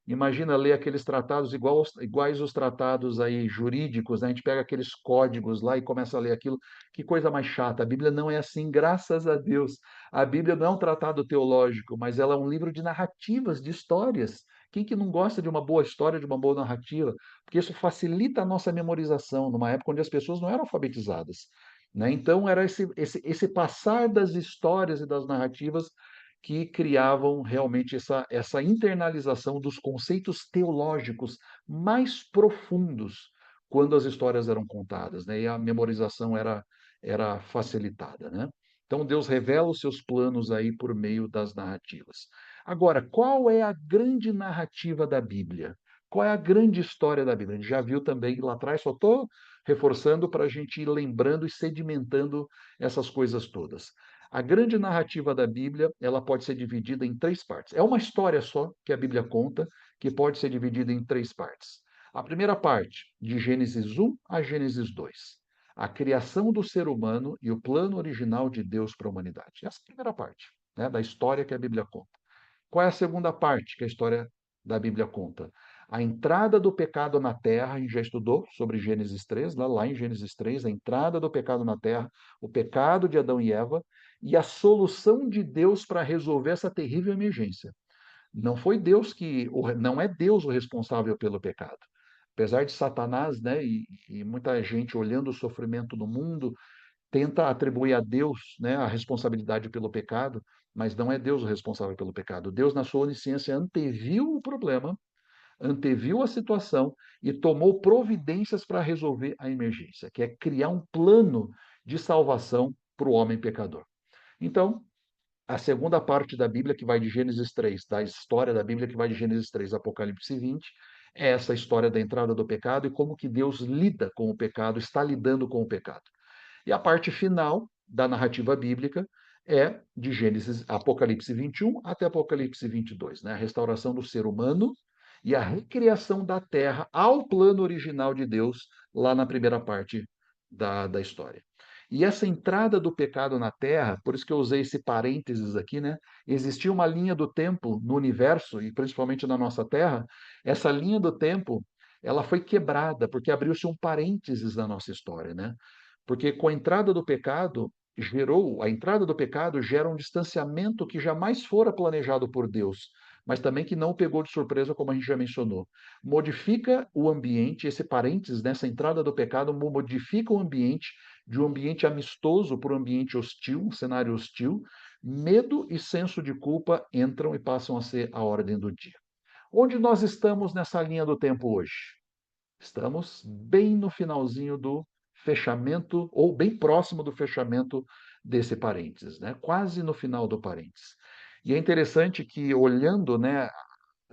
Imagina ler aqueles tratados iguais os tratados aí jurídicos, né? A gente pega aqueles códigos lá e começa a ler aquilo. Que coisa mais chata. A Bíblia não é assim, graças a Deus. A Bíblia não é um tratado teológico, mas ela é um livro de narrativas, de histórias. Quem que não gosta de uma boa história, de uma boa narrativa? Porque isso facilita a nossa memorização, numa época onde as pessoas não eram alfabetizadas, né? Então, era esse passar das histórias e das narrativas que criavam realmente essa internalização dos conceitos teológicos mais profundos quando as histórias eram contadas, né? E a memorização era facilitada, né? Então, Deus revela os seus planos aí por meio das narrativas. Agora, qual é a grande narrativa da Bíblia? Qual é a grande história da Bíblia? A gente já viu também lá atrás, só estou reforçando para a gente ir lembrando e sedimentando essas coisas todas. A grande narrativa da Bíblia, ela pode ser dividida em três partes. É uma história só que a Bíblia conta, que pode ser dividida em três partes. A primeira parte, de Gênesis 1 a Gênesis 2. A criação do ser humano e o plano original de Deus para a humanidade. Essa é a primeira parte, né, da história que a Bíblia conta. Qual é a segunda parte que a história da Bíblia conta? A entrada do pecado na terra, a gente já estudou sobre Gênesis 3, lá em Gênesis 3, a entrada do pecado na terra, o pecado de Adão e Eva e a solução de Deus para resolver essa terrível emergência. Não foi Deus não é Deus o responsável pelo pecado. Apesar de Satanás, né, e muita gente olhando o sofrimento do mundo, tenta atribuir a Deus, né, a responsabilidade pelo pecado, mas não é Deus o responsável pelo pecado. Deus, na sua onisciência, anteviu o problema, anteviu a situação e tomou providências para resolver a emergência, que é criar um plano de salvação para o homem pecador. Então, a segunda parte da Bíblia, que vai de Gênesis 3, da história da Bíblia, que vai de Gênesis 3 a Apocalipse 20, é essa história da entrada do pecado e como que Deus lida com o pecado, está lidando com o pecado. E a parte final da narrativa bíblica é de Gênesis, Apocalipse 21 até Apocalipse 22, né? A restauração do ser humano e a recriação da terra ao plano original de Deus, lá na primeira parte da história. E essa entrada do pecado na terra, por isso que eu usei esse parênteses aqui, né? Existia uma linha do tempo no universo, e principalmente na nossa terra, essa linha do tempo, ela foi quebrada, porque abriu-se um parênteses na nossa história, né? Porque com a entrada do pecado, a entrada do pecado gera um distanciamento que jamais fora planejado por Deus, mas também que não o pegou de surpresa, como a gente já mencionou. Modifica o ambiente, esse parênteses nessa entrada do pecado modifica o ambiente de um ambiente amistoso para um ambiente hostil, um cenário hostil. Medo e senso de culpa entram e passam a ser a ordem do dia. Onde nós estamos nessa linha do tempo hoje? Estamos bem no finalzinho do fechamento, ou bem próximo do fechamento desse parênteses, né? Quase no final do parênteses. E é interessante que, olhando, né,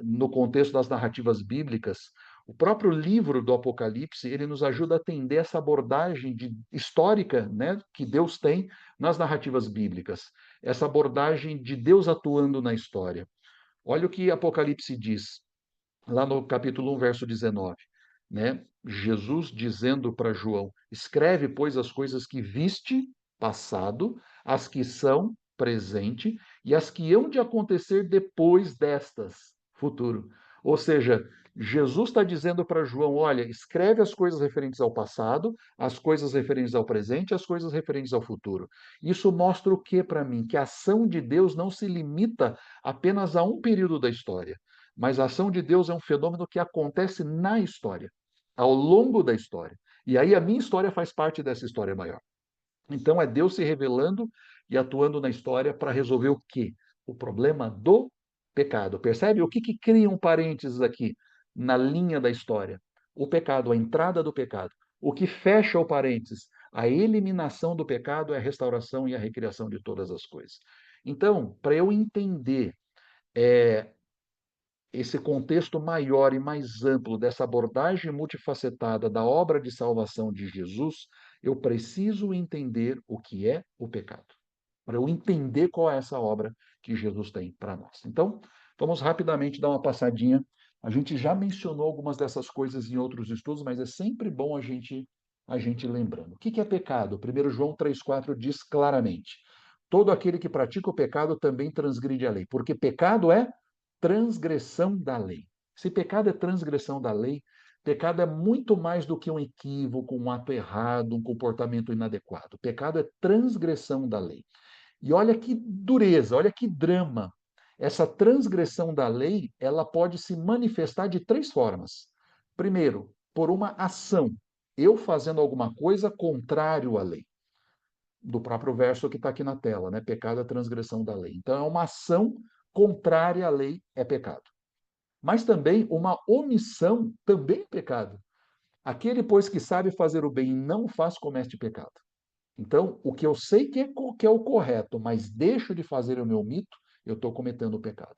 no contexto das narrativas bíblicas, o próprio livro do Apocalipse, ele nos ajuda a atender essa abordagem histórica, né, que Deus tem nas narrativas bíblicas, essa abordagem de Deus atuando na história. Olha o que Apocalipse diz, lá no capítulo 1, verso 19, né? Jesus dizendo para João: escreve, pois, as coisas que viste, passado, as que são, presente, e as que hão de acontecer depois destas, futuro. Ou seja, Jesus está dizendo para João: olha, escreve as coisas referentes ao passado, as coisas referentes ao presente, as coisas referentes ao futuro. Isso mostra o que para mim? Que a ação de Deus não se limita apenas a um período da história, mas a ação de Deus é um fenômeno que acontece na história, ao longo da história. E aí a minha história faz parte dessa história maior. Então é Deus se revelando e atuando na história para resolver o quê? O problema do pecado. Percebe? O que cria um parênteses aqui na linha da história? O pecado, a entrada do pecado. O que fecha o parênteses? A eliminação do pecado é a restauração e a recriação de todas as coisas. Então, para eu entender esse contexto maior e mais amplo dessa abordagem multifacetada da obra de salvação de Jesus, eu preciso entender o que é o pecado, para eu entender qual é essa obra que Jesus tem para nós. Então, vamos rapidamente dar uma passadinha. A gente já mencionou algumas dessas coisas em outros estudos, mas é sempre bom a gente lembrando. O que é pecado? 1 João 3,4 diz claramente: todo aquele que pratica o pecado também transgride a lei, porque pecado é transgressão da lei. Se pecado é transgressão da lei, pecado é muito mais do que um equívoco, um ato errado, um comportamento inadequado. Pecado é transgressão da lei. E olha que dureza, olha que drama. Essa transgressão da lei, ela pode se manifestar de três formas. Primeiro, por uma ação, eu fazendo alguma coisa contrário à lei. Do próprio verso que está aqui na tela, né? Pecado é transgressão da lei. Então, é uma ação contrária à lei, é pecado. Mas também uma omissão também é pecado. Aquele, pois, que sabe fazer o bem e não faz, comete pecado. Então, o que eu sei que é o correto, mas deixo de fazer o meu mito, eu estou cometendo o pecado.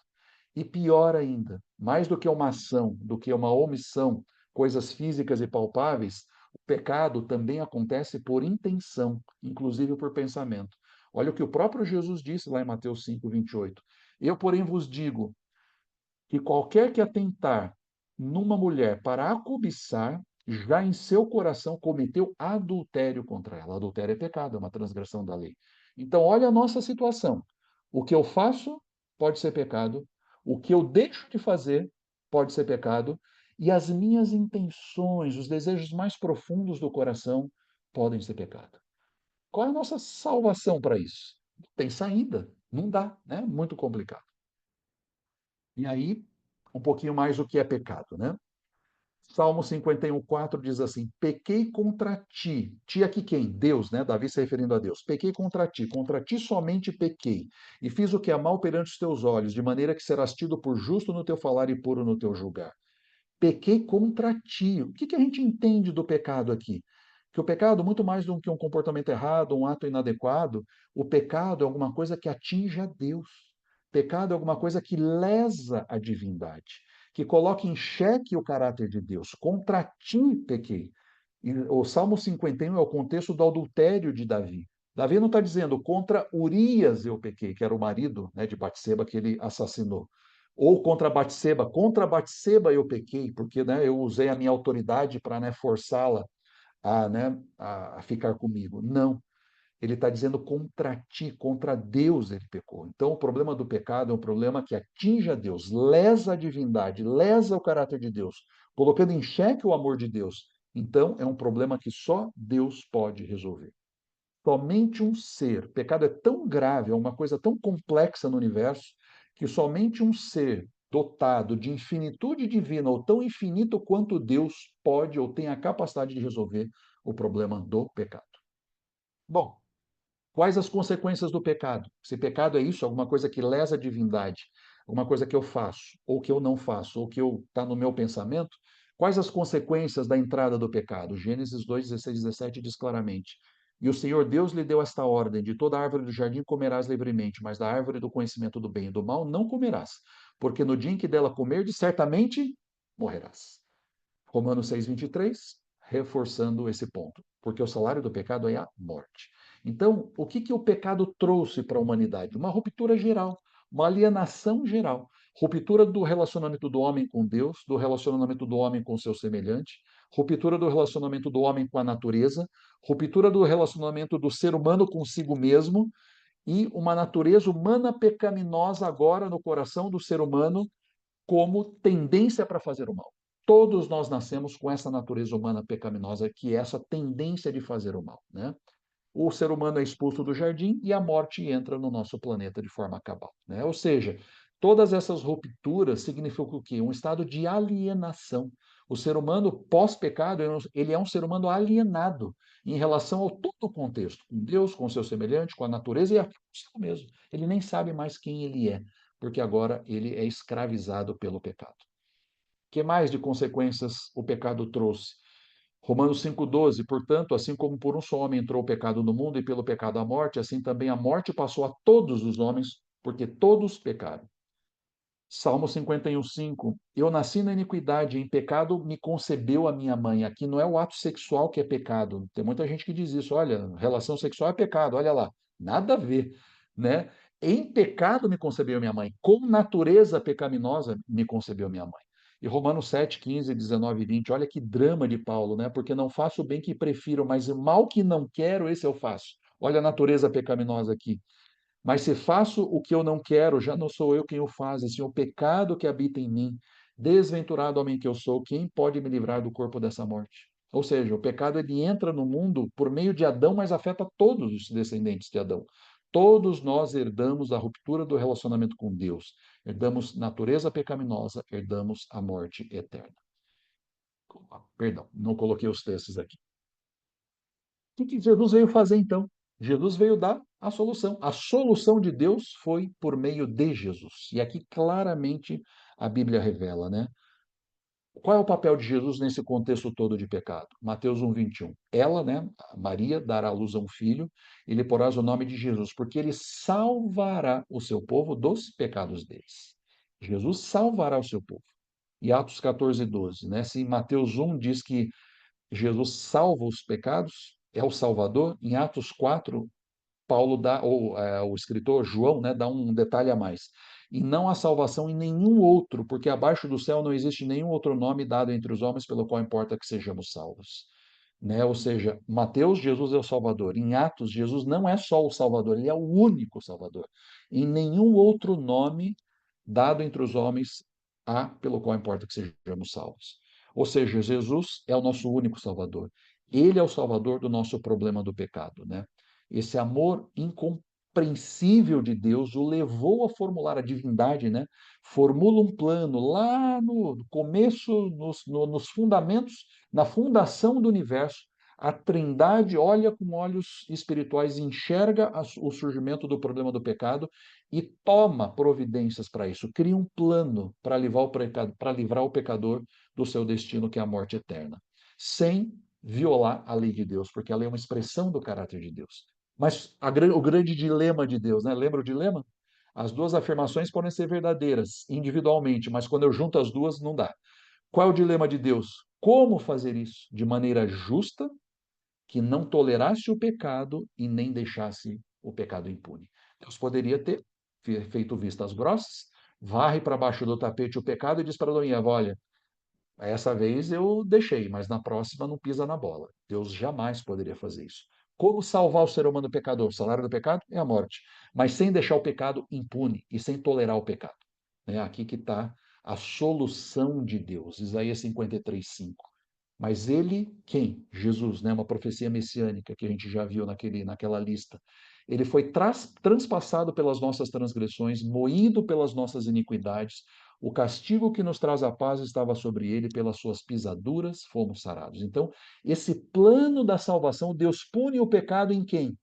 E pior ainda, mais do que uma ação, do que uma omissão, coisas físicas e palpáveis, o pecado também acontece por intenção, inclusive por pensamento. Olha o que o próprio Jesus disse lá em Mateus 5:28. Eu, porém, vos digo que qualquer que atentar numa mulher para a cobiçar, já em seu coração cometeu adultério contra ela. Adultério é pecado, é uma transgressão da lei. Então, olha a nossa situação. O que eu faço pode ser pecado, o que eu deixo de fazer pode ser pecado, e as minhas intenções, os desejos mais profundos do coração podem ser pecado. Qual é a nossa salvação para isso? Não tem saída, não dá, né? Muito complicado. E aí, um pouquinho mais o que é pecado, né? Salmo 51:4 diz assim: pequei contra ti. Ti aqui quem? Deus, né? Davi se referindo a Deus. Pequei contra ti somente pequei, e fiz o que é mal perante os teus olhos, de maneira que serás tido por justo no teu falar e puro no teu julgar. Pequei contra ti. O que a gente entende do pecado aqui? Que o pecado, muito mais do que um comportamento errado, um ato inadequado, o pecado é alguma coisa que atinge a Deus. Pecado é alguma coisa que lesa a divindade, que coloca em xeque o caráter de Deus. Contra ti pequei. E o Salmo 51 é o contexto do adultério de Davi. Davi não está dizendo contra Urias eu pequei, que era o marido, né, de Batseba que ele assassinou. Ou contra Batseba eu pequei, porque, né, eu usei a minha autoridade para, né, forçá-la a, né, a ficar comigo. Não. Ele está dizendo contra ti, contra Deus ele pecou. Então, o problema do pecado é um problema que atinge a Deus, lesa a divindade, lesa o caráter de Deus, colocando em xeque o amor de Deus. Então, é um problema que só Deus pode resolver. Somente um ser. Pecado é tão grave, é uma coisa tão complexa no universo, que somente um ser dotado de infinitude divina, ou tão infinito quanto Deus, pode ou tem a capacidade de resolver o problema do pecado. Bom, quais as consequências do pecado? Se pecado é isso, alguma coisa que lesa a divindade, alguma coisa que eu faço, ou que eu não faço, ou que está no meu pensamento, quais as consequências da entrada do pecado? Gênesis 2, 16, 17 diz claramente: e o Senhor Deus lhe deu esta ordem: de toda árvore do jardim comerás livremente, mas da árvore do conhecimento do bem e do mal não comerás, porque no dia em que dela comerdes, certamente morrerás. Romanos 6:23, reforçando esse ponto, porque o salário do pecado é a morte. Então, o que o pecado trouxe para a humanidade? Uma ruptura geral, uma alienação geral. Ruptura do relacionamento do homem com Deus, do relacionamento do homem com seu semelhante, ruptura do relacionamento do homem com a natureza, ruptura do relacionamento do ser humano consigo mesmo e uma natureza humana pecaminosa agora no coração do ser humano como tendência para fazer o mal. Todos nós nascemos com essa natureza humana pecaminosa, que é essa tendência de fazer o mal, né? O ser humano é expulso do jardim e a morte entra no nosso planeta de forma cabal, né? Ou seja, Todas essas rupturas significam o quê? Um estado de alienação. O ser humano pós-pecado, ele é um ser humano alienado em relação ao todo o contexto, com Deus, com o seu semelhante, com a natureza e a consigo mesmo. Ele nem sabe mais quem ele é, porque agora ele é escravizado pelo pecado. Que mais de consequências o pecado trouxe? Romanos 5,12, portanto, assim como por um só homem entrou o pecado no mundo e pelo pecado a morte, assim também a morte passou a todos os homens, porque todos pecaram. Salmo 51,5. Eu nasci na iniquidade, em pecado me concebeu a minha mãe. Aqui não é o ato sexual que é pecado. Tem muita gente que diz isso. Olha, relação sexual é pecado. Olha lá. Nada a ver, né? Em pecado me concebeu minha mãe. Com natureza pecaminosa me concebeu minha mãe. E Romanos 7, 15, 19 e 20. Olha que drama de Paulo, né? Porque não faço o bem que prefiro, mas o mal que não quero, esse eu faço. Olha a natureza pecaminosa aqui. Mas se faço o que eu não quero, já não sou eu quem o faz, e sim o pecado que habita em mim. Desventurado homem que eu sou, quem pode me livrar do corpo dessa morte? Ou seja, o pecado ele entra no mundo por meio de Adão, mas afeta todos os descendentes de Adão. Todos nós herdamos a ruptura do relacionamento com Deus. Herdamos natureza pecaminosa, herdamos a morte eterna. Perdão, não coloquei os textos aqui. O que Jesus veio fazer então? Jesus veio dar a solução. A solução de Deus foi por meio de Jesus. E aqui claramente a Bíblia revela, né? Qual é o papel de Jesus nesse contexto todo de pecado? Mateus 1,21. Ela, né, Maria, dará à luz a um filho e lhe porás o nome de Jesus, porque ele salvará o seu povo dos pecados deles. Jesus salvará o seu povo. E Atos 14,12, né? Se Mateus 1 diz que Jesus salva os pecados, é o Salvador. Em Atos 4, Paulo dá, ou o escritor João, né, dá um detalhe a mais. E não há salvação em nenhum outro, porque abaixo do céu não existe nenhum outro nome dado entre os homens pelo qual importa que sejamos salvos. Né? Ou seja, Mateus, Jesus é o Salvador. Em Atos, Jesus não é só o Salvador, ele é o único Salvador. Em nenhum outro nome dado entre os homens há pelo qual importa que sejamos salvos. Ou seja, Jesus é o nosso único Salvador. Ele é o Salvador do nosso problema do pecado, né? Esse amor incompreensível de Deus o levou a formular a divindade, né? Formula um plano lá no começo, nos fundamentos, na fundação do universo. A Trindade olha com olhos espirituais, enxerga o surgimento do problema do pecado e toma providências para isso, cria um plano para livrar o pecador do seu destino, que é a morte eterna, sem violar a lei de Deus, porque a lei é uma expressão do caráter de Deus. Mas o grande dilema de Deus, né? Lembra o dilema? As duas afirmações podem ser verdadeiras individualmente, mas quando eu junto as duas, não dá. Qual é o dilema de Deus? Como fazer isso de maneira justa, que não tolerasse o pecado e nem deixasse o pecado impune? Deus poderia ter feito vistas grossas, varre para baixo do tapete o pecado e diz para Adão e Eva: olha, essa vez eu deixei, mas na próxima não pisa na bola. Deus jamais poderia fazer isso. Como salvar o ser humano pecador? O salário do pecado é a morte, mas sem deixar o pecado impune e sem tolerar o pecado. É aqui que está a solução de Deus. Isaías 53:5. Mas ele, quem? Jesus, né? Uma profecia messiânica que a gente já viu naquela lista. Ele foi transpassado pelas nossas transgressões, moído pelas nossas iniquidades. O castigo que nos traz a paz estava sobre ele, pelas suas pisaduras fomos sarados. Então, esse plano da salvação, Deus pune o pecado em quem?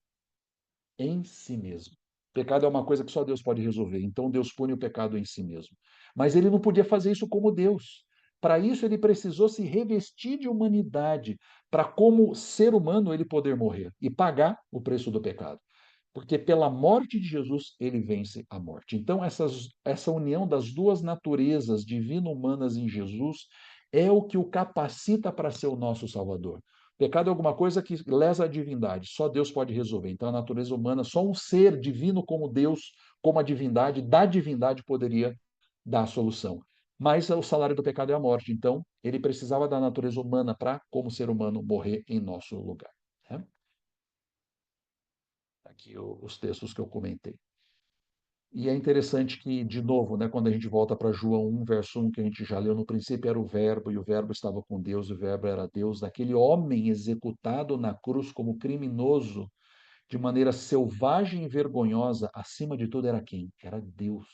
Em si mesmo. O pecado é uma coisa que só Deus pode resolver. Então, Deus pune o pecado em si mesmo. Mas ele não podia fazer isso como Deus. Para isso, ele precisou se revestir de humanidade, para, como ser humano, ele poder morrer e pagar o preço do pecado. Porque pela morte de Jesus, ele vence a morte. Então, essa união das duas naturezas divino-humanas em Jesus é o que o capacita para ser o nosso Salvador. Pecado é alguma coisa que lesa a divindade, só Deus pode resolver. Então, a natureza humana, só um ser divino como Deus, como a divindade, da divindade poderia dar a solução. Mas o salário do pecado é a morte. Então, ele precisava da natureza humana para, como ser humano, morrer em nosso lugar. Né? Aqui os textos que eu comentei. E é interessante que, de novo, né, quando a gente volta para João 1, verso 1, que a gente já leu, no princípio era o Verbo, e o Verbo estava com Deus, e o Verbo era Deus, daquele homem executado na cruz como criminoso, de maneira selvagem e vergonhosa, acima de tudo era quem? Era Deus.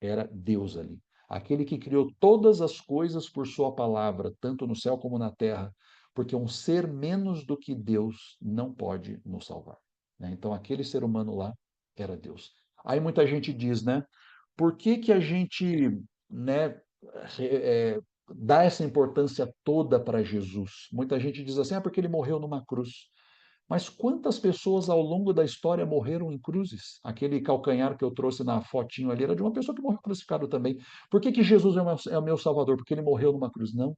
Era Deus ali. Aquele que criou todas as coisas por sua palavra, tanto no céu como na terra, porque um ser menos do que Deus não pode nos salvar. Né? Então, aquele ser humano lá era Deus. Aí muita gente diz, né? Por que que a gente, né, dá essa importância toda para Jesus? Muita gente diz assim, porque ele morreu numa cruz. Mas quantas pessoas ao longo da história morreram em cruzes? Aquele calcanhar que eu trouxe na fotinho ali era de uma pessoa que morreu crucificado também. Por que que Jesus é o meu Salvador? Porque ele morreu numa cruz? Não.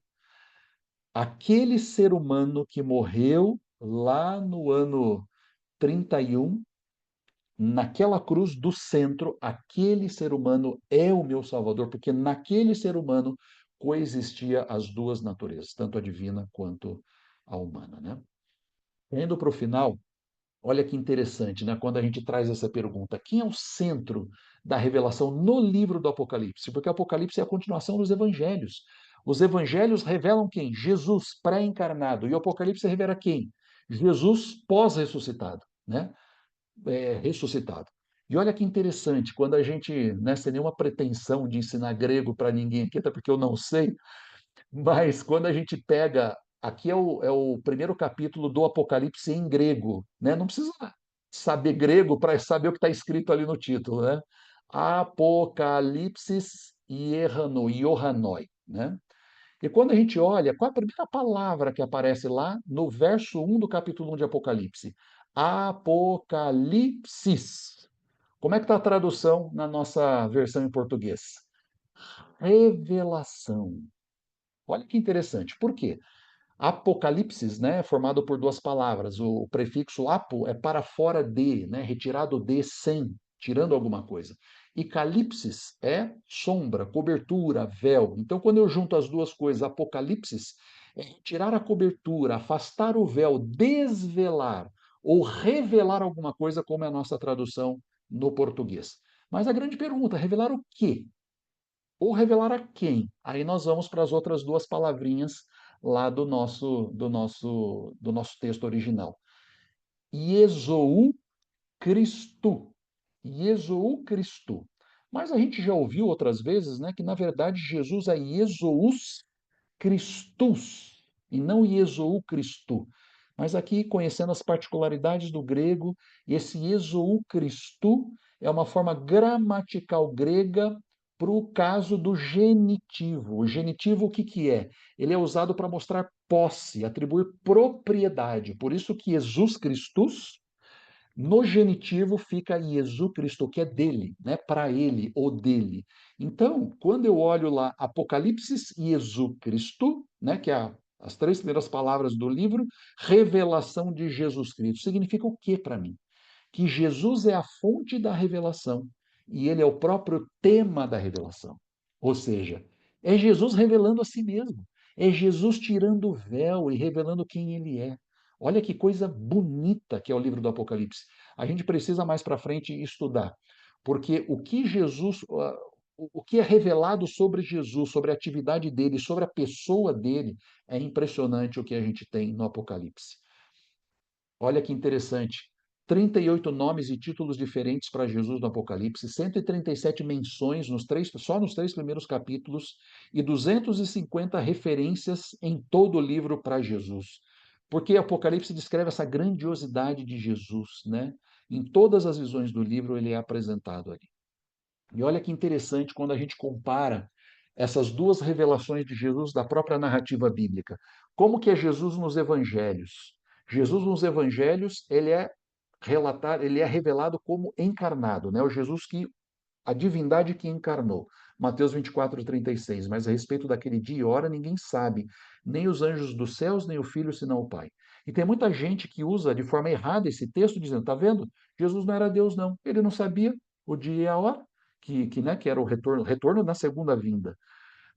Aquele ser humano que morreu lá no ano 31, naquela cruz do centro, aquele ser humano é o meu Salvador, porque naquele ser humano coexistia as duas naturezas, tanto a divina quanto a humana, né? Indo para o final, olha que interessante, né? Quando a gente traz essa pergunta, quem é o centro da revelação no livro do Apocalipse? Porque o Apocalipse é a continuação dos evangelhos. Os evangelhos revelam quem? Jesus pré-encarnado. E o Apocalipse revela quem? Jesus pós-ressuscitado, né? Ressuscitado. E olha que interessante, quando a gente, né, sem nenhuma pretensão de ensinar grego para ninguém aqui, até porque eu não sei, mas quando a gente pega, aqui é o primeiro capítulo do Apocalipse em grego, né? Não precisa saber grego para saber o que está escrito ali no título, né? Apocalipsis Iohanoi, né? E quando a gente olha, qual é a primeira palavra que aparece lá no verso 1 do capítulo 1 de Apocalipse? Apocalipsis. Como é que está a tradução na nossa versão em português? Revelação. Olha que interessante. Por quê? Apocalipsis, né, é formado por duas palavras. O prefixo apo é para fora de, né, retirado de, sem, tirando alguma coisa. E calipsis é sombra, cobertura, véu. Então, quando eu junto as duas coisas, apocalipsis é tirar a cobertura, afastar o véu, desvelar ou revelar alguma coisa, como é a nossa tradução no português. Mas a grande pergunta, revelar o quê? Ou revelar a quem? Aí nós vamos para as outras duas palavrinhas lá do nosso texto original. Iesou Cristo. Iesou Cristo. Mas a gente já ouviu outras vezes, né, que na verdade Jesus é Iesous Christus e não Iesou Cristo. Mas aqui, conhecendo as particularidades do grego, esse Iesou Christu é uma forma gramatical grega para o caso do genitivo. O genitivo, o que que é? Ele é usado para mostrar posse, atribuir propriedade. Por isso que Jesus Christus no genitivo fica Jesus Cristo, que é dele, né? Para ele, ou dele. Então, quando eu olho lá Apocalipse Jesus Cristo, né? Que é as três primeiras palavras do livro, revelação de Jesus Cristo. Significa o que para mim? Que Jesus é a fonte da revelação e ele é o próprio tema da revelação. Ou seja, é Jesus revelando a si mesmo. É Jesus tirando o véu e revelando quem ele é. Olha que coisa bonita que é o livro do Apocalipse. A gente precisa mais para frente estudar, porque o que é revelado sobre Jesus, sobre a atividade dele, sobre a pessoa dele, é impressionante o que a gente tem no Apocalipse. Olha que interessante. 38 nomes e títulos diferentes para Jesus no Apocalipse, 137 menções só nos três primeiros capítulos e 250 referências em todo o livro para Jesus. Porque Apocalipse descreve essa grandiosidade de Jesus, né? Em todas as visões do livro ele é apresentado ali. E olha que interessante quando a gente compara essas duas revelações de Jesus da própria narrativa bíblica. Como que é Jesus nos evangelhos? Jesus nos evangelhos, ele é revelado como encarnado, né? O Jesus que a divindade que encarnou. Mateus 24, 36. Mas a respeito daquele dia e hora ninguém sabe, nem os anjos dos céus, nem o Filho, senão o Pai. E tem muita gente que usa de forma errada esse texto, dizendo: tá vendo? Jesus não era Deus, não. Ele não sabia o dia e a hora, que era o retorno na segunda vinda.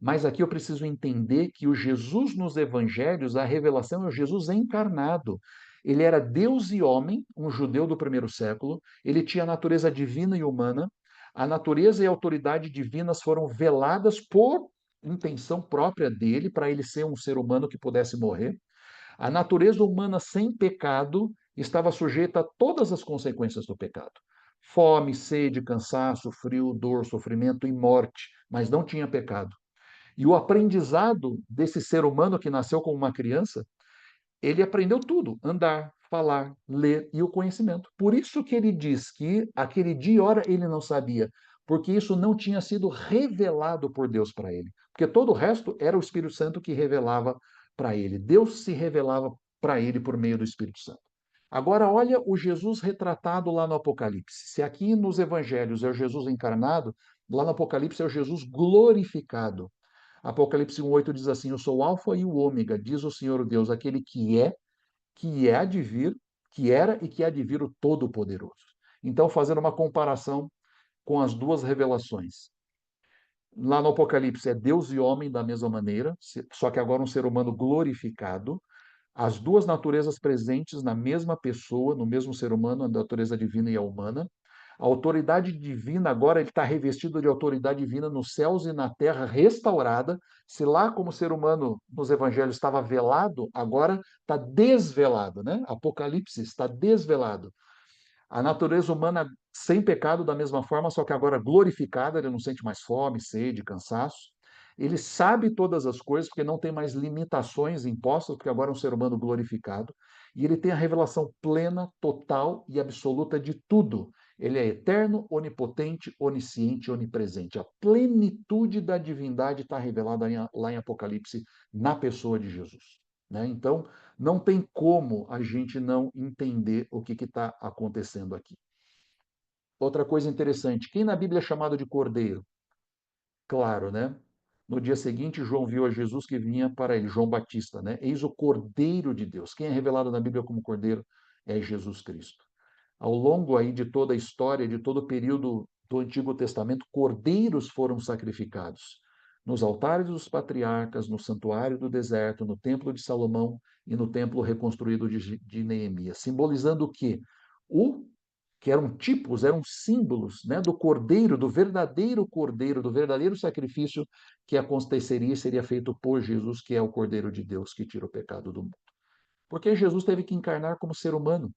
Mas aqui eu preciso entender que o Jesus nos evangelhos, a revelação é o Jesus encarnado. Ele era Deus e homem, um judeu do primeiro século, ele tinha a natureza divina e humana, a natureza e a autoridade divinas foram veladas por intenção própria dele, para ele ser um ser humano que pudesse morrer. A natureza humana sem pecado estava sujeita a todas as consequências do pecado. fome, sede, cansaço, frio, dor, sofrimento e morte, mas não tinha pecado. E o aprendizado desse ser humano que nasceu como uma criança, ele aprendeu tudo: andar, falar, ler e o conhecimento. Por isso que ele diz que aquele dia e hora ele não sabia, porque isso não tinha sido revelado por Deus para ele. Porque todo o resto era o Espírito Santo que revelava para ele. Deus se revelava para ele por meio do Espírito Santo. Agora, olha o Jesus retratado lá no Apocalipse. Se aqui nos evangelhos é o Jesus encarnado, lá no Apocalipse é o Jesus glorificado. Apocalipse 1:8 diz assim: Eu sou o Alfa e o Ômega, diz o Senhor Deus, aquele que há de vir, que era e que há de vir o Todo-Poderoso. Então, fazendo uma comparação com as duas revelações. Lá no Apocalipse é Deus e homem da mesma maneira, só que agora um ser humano glorificado. As duas naturezas presentes na mesma pessoa, no mesmo ser humano, a natureza divina e a humana. A autoridade divina agora ele está revestido de autoridade divina nos céus e na terra restaurada. Se lá como ser humano nos evangelhos estava velado, agora está desvelado, né? Apocalipse está desvelado. A natureza humana sem pecado da mesma forma, só que agora glorificada, ele não sente mais fome, sede, cansaço. Ele sabe todas as coisas, porque não tem mais limitações impostas, porque agora é um ser humano glorificado. E ele tem a revelação plena, total e absoluta de tudo. Ele é eterno, onipotente, onisciente, onipresente. A plenitude da divindade está revelada lá em Apocalipse, na pessoa de Jesus. Né? Então, não tem como a gente não entender o que está acontecendo aqui. Outra coisa interessante, quem na Bíblia é chamado de cordeiro? Claro, né? No dia seguinte, João viu a Jesus que vinha para ele, João Batista, né? Eis o Cordeiro de Deus. Quem é revelado na Bíblia como Cordeiro é Jesus Cristo. Ao longo aí de toda a história, de todo o período do Antigo Testamento, cordeiros foram sacrificados nos altares dos patriarcas, no santuário do deserto, no templo de Salomão e no templo reconstruído de Neemias, simbolizando o quê? O que eram tipos, eram símbolos, né, do cordeiro, do verdadeiro sacrifício que aconteceria e seria feito por Jesus, que é o Cordeiro de Deus que tira o pecado do mundo. Porque Jesus teve que encarnar como ser humano,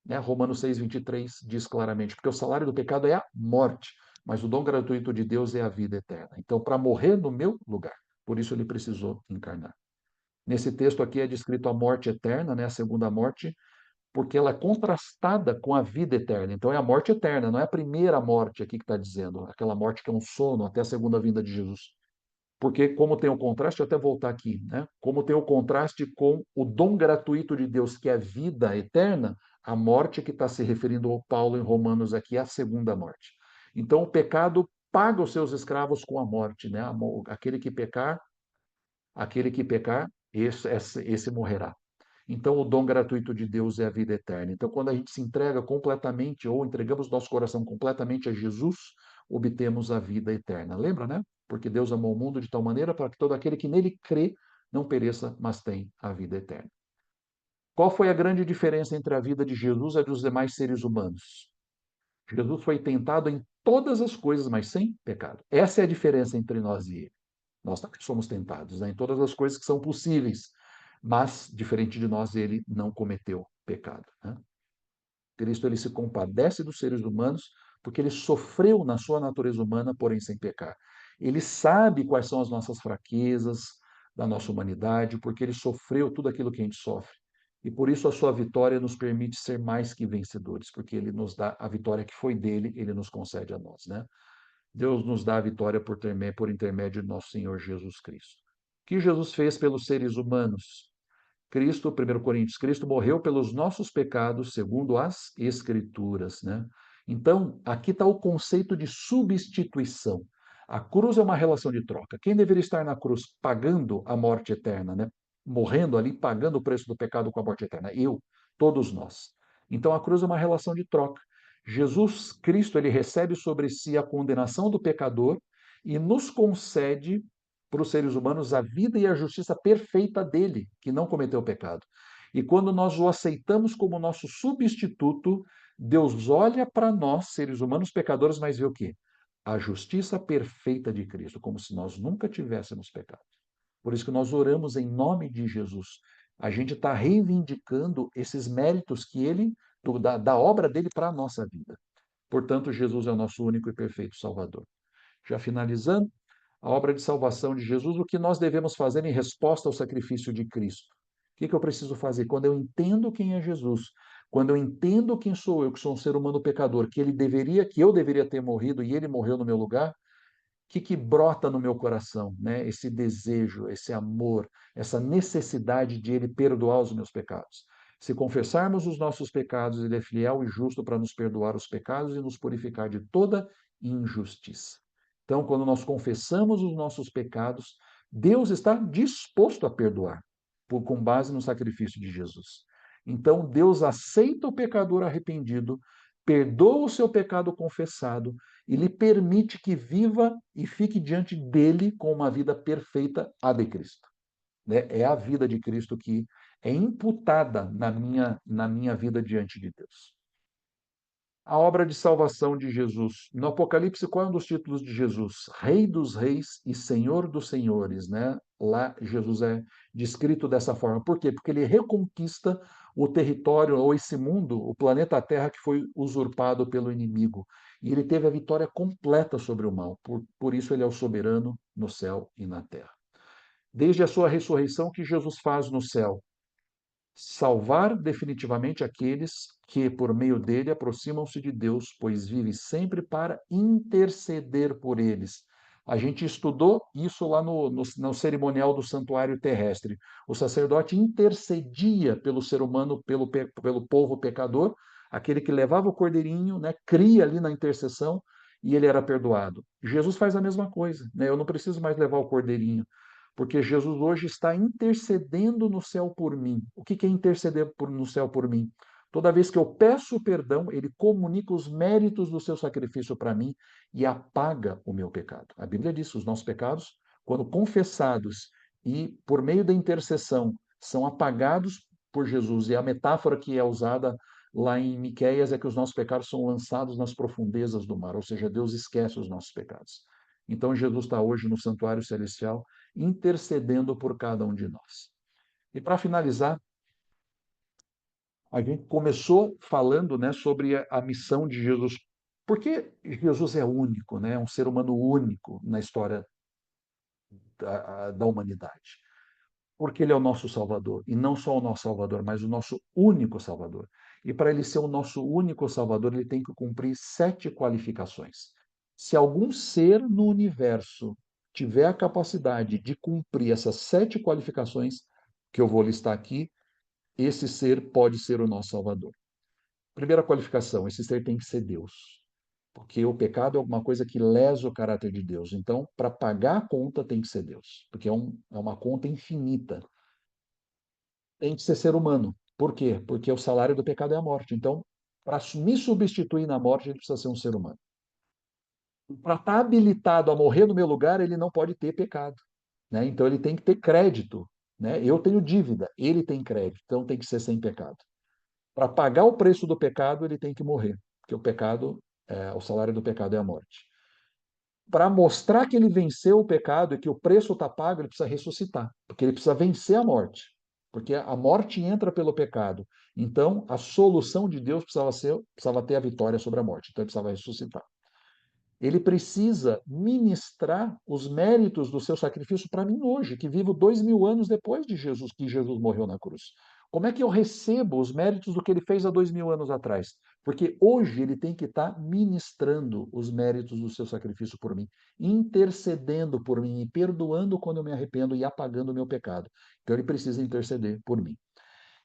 né? Romanos 6:23 diz claramente, porque o salário do pecado é a morte, mas o dom gratuito de Deus é a vida eterna. Então, para morrer no meu lugar, por isso ele precisou encarnar. Nesse texto aqui é descrito a morte eterna, né, a segunda morte, porque ela é contrastada com a vida eterna. Então é a morte eterna, não é a primeira morte aqui que está dizendo, aquela morte que é um sono até a segunda vinda de Jesus. Porque como tem o contraste, até voltar aqui, né? Como tem o contraste com o dom gratuito de Deus, que é a vida eterna, a morte que está se referindo ao Paulo em Romanos aqui é a segunda morte. Então o pecado paga os seus escravos com a morte, né? Aquele que pecar, esse morrerá. Então, o dom gratuito de Deus é a vida eterna. Então, quando a gente se entrega completamente ou entregamos nosso coração completamente a Jesus, obtemos a vida eterna. Lembra, né? Porque Deus amou o mundo de tal maneira para que todo aquele que nele crê não pereça, mas tenha a vida eterna. Qual foi a grande diferença entre a vida de Jesus e a dos demais seres humanos? Jesus foi tentado em todas as coisas, mas sem pecado. Essa é a diferença entre nós e ele. Nós também somos tentados, né, em todas as coisas que são possíveis, mas, diferente de nós, ele não cometeu pecado. Né? Cristo ele se compadece dos seres humanos porque ele sofreu na sua natureza humana, porém sem pecar. Ele sabe quais são as nossas fraquezas da nossa humanidade, porque ele sofreu tudo aquilo que a gente sofre. E por isso a sua vitória nos permite ser mais que vencedores, porque ele nos dá a vitória que foi dele, ele nos concede a nós, né? Deus nos dá a vitória por intermédio de nosso Senhor Jesus Cristo. O que Jesus fez pelos seres humanos? Cristo, 1 Coríntios, Cristo morreu pelos nossos pecados, segundo as Escrituras, né? Então, aqui está o conceito de substituição. A cruz é uma relação de troca. Quem deveria estar na cruz pagando a morte eterna, né? Morrendo ali, pagando o preço do pecado com a morte eterna? Eu, todos nós. Então, a cruz é uma relação de troca. Jesus Cristo, ele recebe sobre si a condenação do pecador e nos concede para os seres humanos a vida e a justiça perfeita dele, que não cometeu pecado. E quando nós o aceitamos como nosso substituto, Deus olha para nós, seres humanos pecadores, mas vê o quê? A justiça perfeita de Cristo, como se nós nunca tivéssemos pecado. Por isso que nós oramos em nome de Jesus. A gente está reivindicando esses méritos que ele, da obra dele para a nossa vida. Portanto, Jesus é o nosso único e perfeito Salvador. Já finalizando, a obra de salvação de Jesus, o que nós devemos fazer em resposta ao sacrifício de Cristo? O que eu preciso fazer? Quando eu entendo quem é Jesus, quando eu entendo quem sou eu, que sou um ser humano pecador, que eu deveria ter morrido e ele morreu no meu lugar, que brota no meu coração, né? Esse desejo, esse amor, essa necessidade de Ele perdoar os meus pecados. Se confessarmos os nossos pecados, Ele é fiel e justo para nos perdoar os pecados e nos purificar de toda injustiça. Então, quando nós confessamos os nossos pecados, Deus está disposto a perdoar, com base no sacrifício de Jesus. Então, Deus aceita o pecador arrependido, perdoa o seu pecado confessado e lhe permite que viva e fique diante dele com uma vida perfeita, a de Cristo. Né? É a vida de Cristo que é imputada na minha vida diante de Deus. A obra de salvação de Jesus. No Apocalipse, qual é um dos títulos de Jesus? Rei dos reis e Senhor dos senhores, né? Lá Jesus é descrito dessa forma. Por quê? Porque ele reconquista o território ou esse mundo, o planeta Terra que foi usurpado pelo inimigo. E ele teve a vitória completa sobre o mal. Por isso ele é o soberano no céu e na terra. Desde a sua ressurreição, o que Jesus faz no céu? Salvar definitivamente aqueles que, por meio dele, aproximam-se de Deus, pois vive sempre para interceder por eles. A gente estudou isso lá no cerimonial do santuário terrestre. O sacerdote intercedia pelo ser humano, pelo povo pecador, aquele que levava o cordeirinho, né, cria ali na intercessão e ele era perdoado. Jesus faz a mesma coisa, né? Eu não preciso mais levar o cordeirinho, porque Jesus hoje está intercedendo no céu por mim. O que é interceder no céu por mim? Toda vez que eu peço perdão, ele comunica os méritos do seu sacrifício para mim e apaga o meu pecado. A Bíblia diz que os nossos pecados, quando confessados e por meio da intercessão, são apagados por Jesus. E a metáfora que é usada lá em Miqueias é que os nossos pecados são lançados nas profundezas do mar, ou seja, Deus esquece os nossos pecados. Então Jesus está hoje no santuário celestial intercedendo por cada um de nós. E para finalizar, a gente começou falando, né, sobre a missão de Jesus. Porque Jesus é único, né? É um ser humano único na história da humanidade. Porque ele é o nosso Salvador. E não só o nosso Salvador, mas o nosso único Salvador. E para ele ser o nosso único Salvador, ele tem que cumprir 7 qualificações. Se algum ser no universo tiver a capacidade de cumprir essas 7 qualificações, que eu vou listar aqui, esse ser pode ser o nosso Salvador. Primeira qualificação: esse ser tem que ser Deus. Porque o pecado é alguma coisa que lesa o caráter de Deus. Então, para pagar a conta, tem que ser Deus. Porque é uma conta infinita. Tem que ser humano. Por quê? Porque o salário do pecado é a morte. Então, para me substituir na morte, ele precisa ser um ser humano. Para estar habilitado a morrer no meu lugar, ele não pode ter pecado. Né? Então, ele tem que ter crédito. Né? Eu tenho dívida, ele tem crédito. Então, tem que ser sem pecado. Para pagar o preço do pecado, ele tem que morrer. Porque o salário do pecado é a morte. Para mostrar que ele venceu o pecado e que o preço está pago, ele precisa ressuscitar, porque ele precisa vencer a morte, porque a morte entra pelo pecado. Então, a solução de Deus precisava ter a vitória sobre a morte, então ele precisava ressuscitar. Ele precisa ministrar os méritos do seu sacrifício para mim hoje, que vivo 2000 anos depois de Jesus, que Jesus morreu na cruz. Como é que eu recebo os méritos do que ele fez há 2000 anos atrás? Porque hoje ele tem que estar ministrando os méritos do seu sacrifício por mim, intercedendo por mim e perdoando quando eu me arrependo e apagando o meu pecado. Então ele precisa interceder por mim.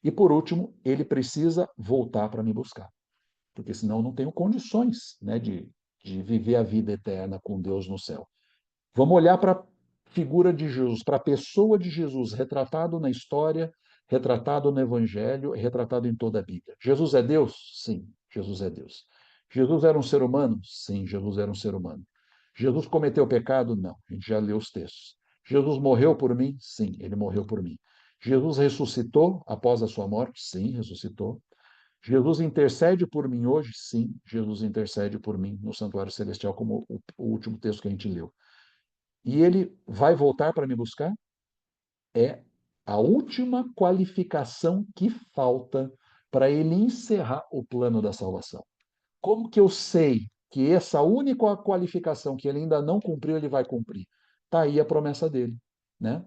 E por último, ele precisa voltar para me buscar, porque senão eu não tenho condições, né, de viver a vida eterna com Deus no céu. Vamos olhar para a figura de Jesus, para a pessoa de Jesus, retratado na história, retratado no Evangelho, retratado em toda a Bíblia. Jesus é Deus? Sim, Jesus é Deus. Jesus era um ser humano? Sim, Jesus era um ser humano. Jesus cometeu pecado? Não, a gente já leu os textos. Jesus morreu por mim? Sim, ele morreu por mim. Jesus ressuscitou após a sua morte? Sim, ressuscitou. Jesus intercede por mim hoje? Sim, Jesus intercede por mim no santuário celestial, como o último texto que a gente leu. E ele vai voltar para me buscar? É a última qualificação que falta para ele encerrar o plano da salvação. Como que eu sei que essa única qualificação que ele ainda não cumpriu, ele vai cumprir? Está aí a promessa dele, né?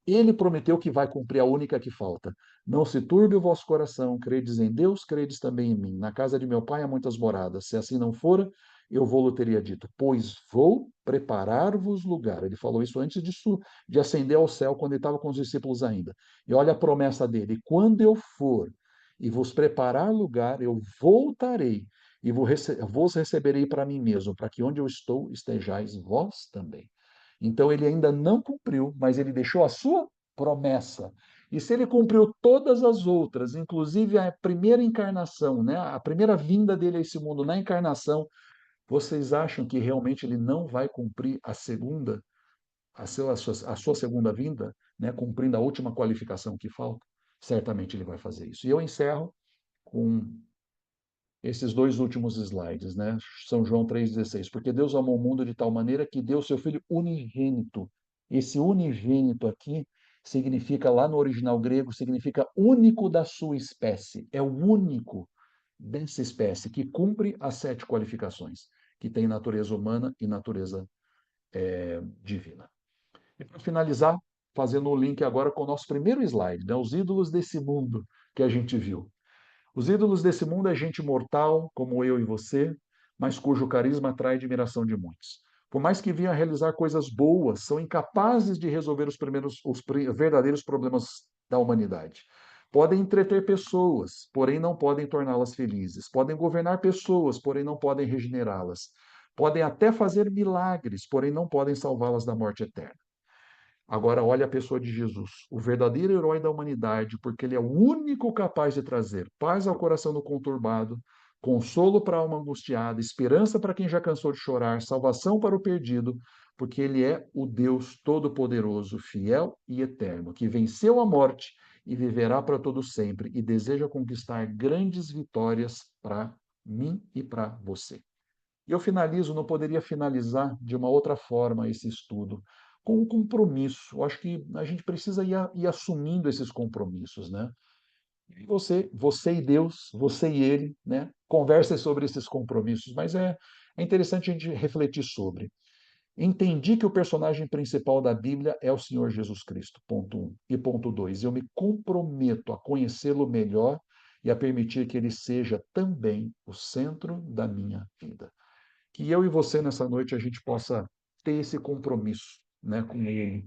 Ele prometeu que vai cumprir a única que falta. Não se turbe o vosso coração, credes em Deus, credes também em mim. Na casa de meu pai há muitas moradas. Se assim não for, eu vou-lhe teria dito, pois vou preparar-vos lugar. Ele falou isso antes de ascender ao céu, quando ele estava com os discípulos ainda. E olha a promessa dele: quando eu for e vos preparar lugar, eu voltarei e vos receberei para mim mesmo, para que onde eu estou estejais vós também. Então ele ainda não cumpriu, mas ele deixou a sua promessa. E se ele cumpriu todas as outras, inclusive a primeira encarnação, né, a primeira vinda dele a esse mundo na encarnação, vocês acham que realmente ele não vai cumprir a segunda, a sua segunda vinda, né, cumprindo a última qualificação que falta? Certamente ele vai fazer isso. E eu encerro com esses dois últimos slides, né? São João 3,16. Porque Deus amou o mundo de tal maneira que deu seu Filho unigênito. Esse unigênito aqui significa, lá no original grego, significa único da sua espécie. É o único dessa espécie que cumpre as 7 qualificações, que tem natureza humana e natureza divina. E para finalizar, fazendo o link agora com o nosso primeiro slide, né? Os ídolos desse mundo que a gente viu. Os ídolos desse mundo é gente mortal, como eu e você, mas cujo carisma atrai a admiração de muitos. Por mais que venham a realizar coisas boas, são incapazes de resolver os verdadeiros problemas da humanidade. Podem entreter pessoas, porém não podem torná-las felizes. Podem governar pessoas, porém não podem regenerá-las. Podem até fazer milagres, porém não podem salvá-las da morte eterna. Agora, olha a pessoa de Jesus, o verdadeiro herói da humanidade, porque ele é o único capaz de trazer paz ao coração do conturbado, consolo para a alma angustiada, esperança para quem já cansou de chorar, salvação para o perdido, porque ele é o Deus Todo-Poderoso, fiel e eterno, que venceu a morte e viverá para todo sempre e deseja conquistar grandes vitórias para mim e para você. E eu finalizo, não poderia finalizar de uma outra forma esse estudo, com um compromisso. Eu acho que a gente precisa ir assumindo esses compromissos, né? E você e Deus, você e ele, né? Conversem sobre esses compromissos, mas é interessante a gente refletir sobre. Entendi que o personagem principal da Bíblia é o Senhor Jesus Cristo, ponto um. E ponto dois, eu me comprometo a conhecê-lo melhor e a permitir que ele seja também o centro da minha vida. Que eu e você nessa noite a gente possa ter esse compromisso, né, com ele,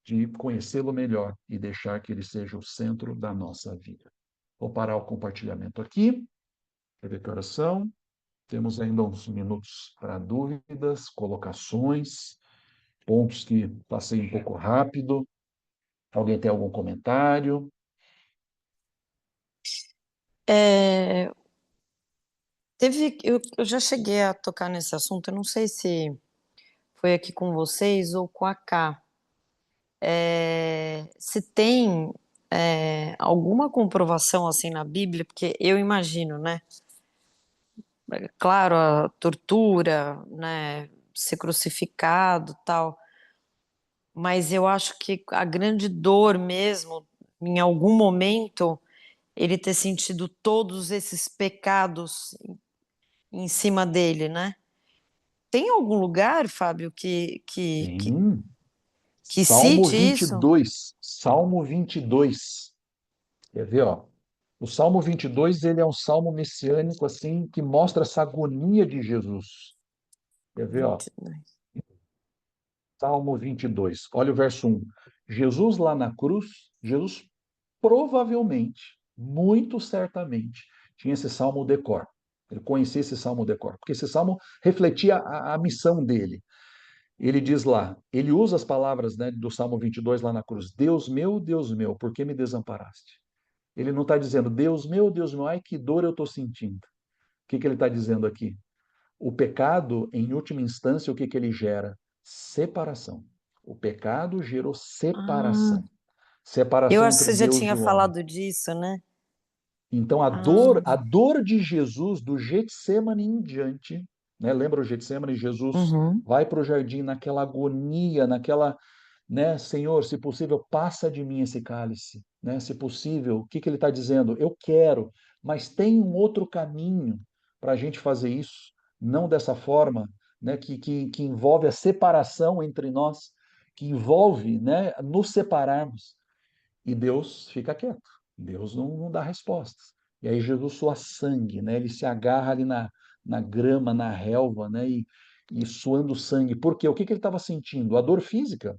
de conhecê-lo melhor e deixar que ele seja o centro da nossa vida. Vou parar o compartilhamento aqui. Quer ver que horas são? Temos ainda uns minutos para dúvidas, colocações, pontos que passei um pouco rápido. Alguém tem algum comentário? É, eu já cheguei a tocar nesse assunto, eu não sei se foi aqui com vocês ou com a Cá. Se tem alguma comprovação assim na Bíblia, porque eu imagino, né? Claro, a tortura, né? Ser crucificado, tal. Mas eu acho que a grande dor mesmo, em algum momento, ele ter sentido todos esses pecados em cima dele, né? Tem algum lugar, Fábio, Sim. que Salmo cite vinte e isso? dois. Salmo 22. Quer ver, ó? O Salmo 22, ele é um salmo messiânico, assim, que mostra essa agonia de Jesus. Quer ver, ó? 22. Salmo 22. Olha o verso 1. Jesus lá na cruz, Jesus provavelmente, muito certamente, tinha esse salmo decor. Ele conhecia esse salmo decor, porque esse salmo refletia a missão dele. Ele diz lá, ele usa as palavras, né, do Salmo 22 lá na cruz. Deus meu, por que me desamparaste? Ele não está dizendo, Deus meu, ai que dor eu estou sentindo. O que ele está dizendo aqui? O pecado, em última instância, o que ele gera? Separação. O pecado gerou Ah, separação. eu Separação acho que entre você já Deus e tinha o homem. falado disso, né? Então, a dor, Ah, a dor de Jesus, do Getsemane em diante, né? Lembra o Getsemane? Jesus uhum. vai para o jardim naquela agonia, naquela, né? Senhor, se possível, passa de mim esse cálice, né? Se possível, o que ele está dizendo? Eu quero, mas tem um outro caminho para a gente fazer isso, não dessa forma, né, que envolve a separação entre nós, que envolve, né, nos separarmos. E Deus fica quieto, Deus não dá respostas. E aí Jesus soa sangue, né? Ele se agarra ali na grama, na relva, né? E suando sangue. Por quê? O que ele estava sentindo? A dor física,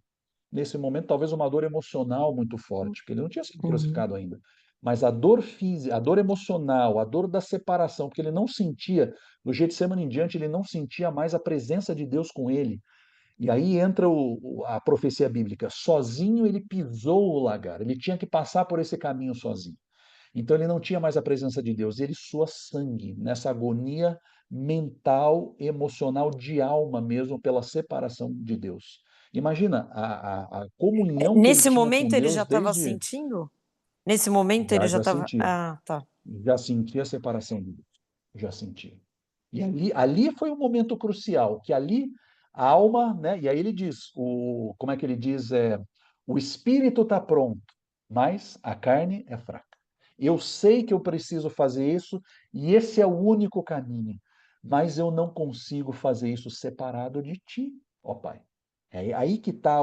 nesse momento, talvez uma dor emocional muito forte, porque ele não tinha sido Uhum. crucificado ainda. Mas a dor física, a dor emocional, a dor da separação, porque ele não sentia, do Getsemane em diante, ele não sentia mais a presença de Deus com ele. E aí entra a profecia bíblica. Sozinho ele pisou o lagar, ele tinha que passar por esse caminho sozinho. Então ele não tinha mais a presença de Deus, ele sua sangue nessa agonia mental, emocional, de alma mesmo, pela separação de Deus. Imagina a comunhão que ele Nesse tinha com momento ele já Deus estava desde. sentindo? Nesse momento ele já Já estava. sentia, Ah, tá. já sentia a separação de Deus, já sentia. E ali foi um momento crucial, que ali a alma, né? E aí ele diz, como é que ele diz? O espírito está pronto, mas a carne é fraca. Eu sei que eu preciso fazer isso e esse é o único caminho, mas eu não consigo fazer isso separado de ti, ó Pai. É aí que está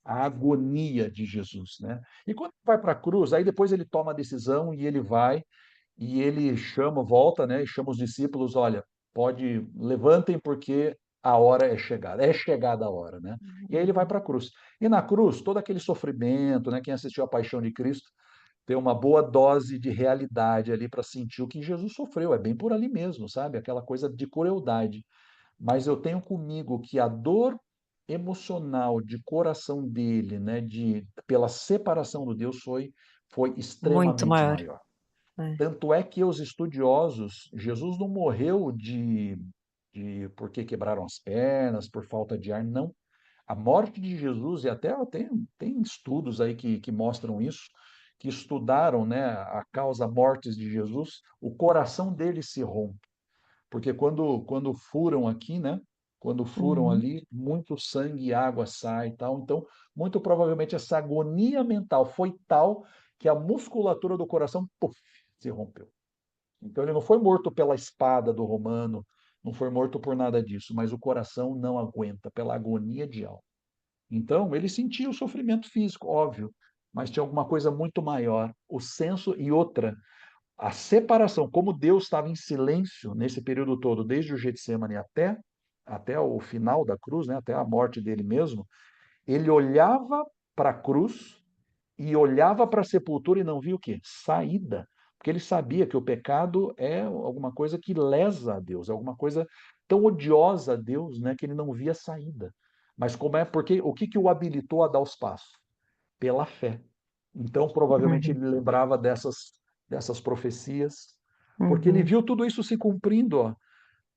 a agonia de Jesus, né? E quando ele vai para a cruz, aí depois ele toma a decisão e ele vai e ele chama, volta, né? E chama os discípulos, olha, levantem porque a hora é chegada a hora, né? E aí ele vai Uhum. para a cruz. E na cruz, todo aquele sofrimento, né? Quem assistiu a Paixão de Cristo tem uma boa dose de realidade ali para sentir o que Jesus sofreu. É bem por ali mesmo, sabe? Aquela coisa de crueldade. Mas eu tenho comigo que a dor emocional de coração dele, né? Pela separação do Deus foi Muito extremamente maior. maior. É. Tanto é que os estudiosos, Jesus não morreu porque quebraram as pernas, por falta de ar, não. A morte de Jesus, e até tem estudos aí que mostram isso, que estudaram, né, a causa mortes de Jesus, o coração dele se rompe. Porque quando furam aqui, né, quando furam Uhum. ali, muito sangue e água sai e tal. Então, muito provavelmente essa agonia mental foi tal que a musculatura do coração, puf, se rompeu. Então ele não foi morto pela espada do romano, não foi morto por nada disso, mas o coração não aguenta pela agonia de alma. Então ele sentia o sofrimento físico, óbvio, mas tinha alguma coisa muito maior, o senso e outra, a separação, como Deus estava em silêncio nesse período todo, desde o Getsemane até o final da cruz, né, até a morte dele mesmo, ele olhava para a cruz e olhava para a sepultura e não via o quê? Saída. Porque ele sabia que o pecado é alguma coisa que lesa a Deus, é alguma coisa tão odiosa a Deus, né, que ele não via saída. Mas como é? Porque o que o habilitou a dar os passos? Pela fé. Então, provavelmente Uhum. ele lembrava dessas profecias, porque ele Uhum. viu tudo isso se cumprindo, ó.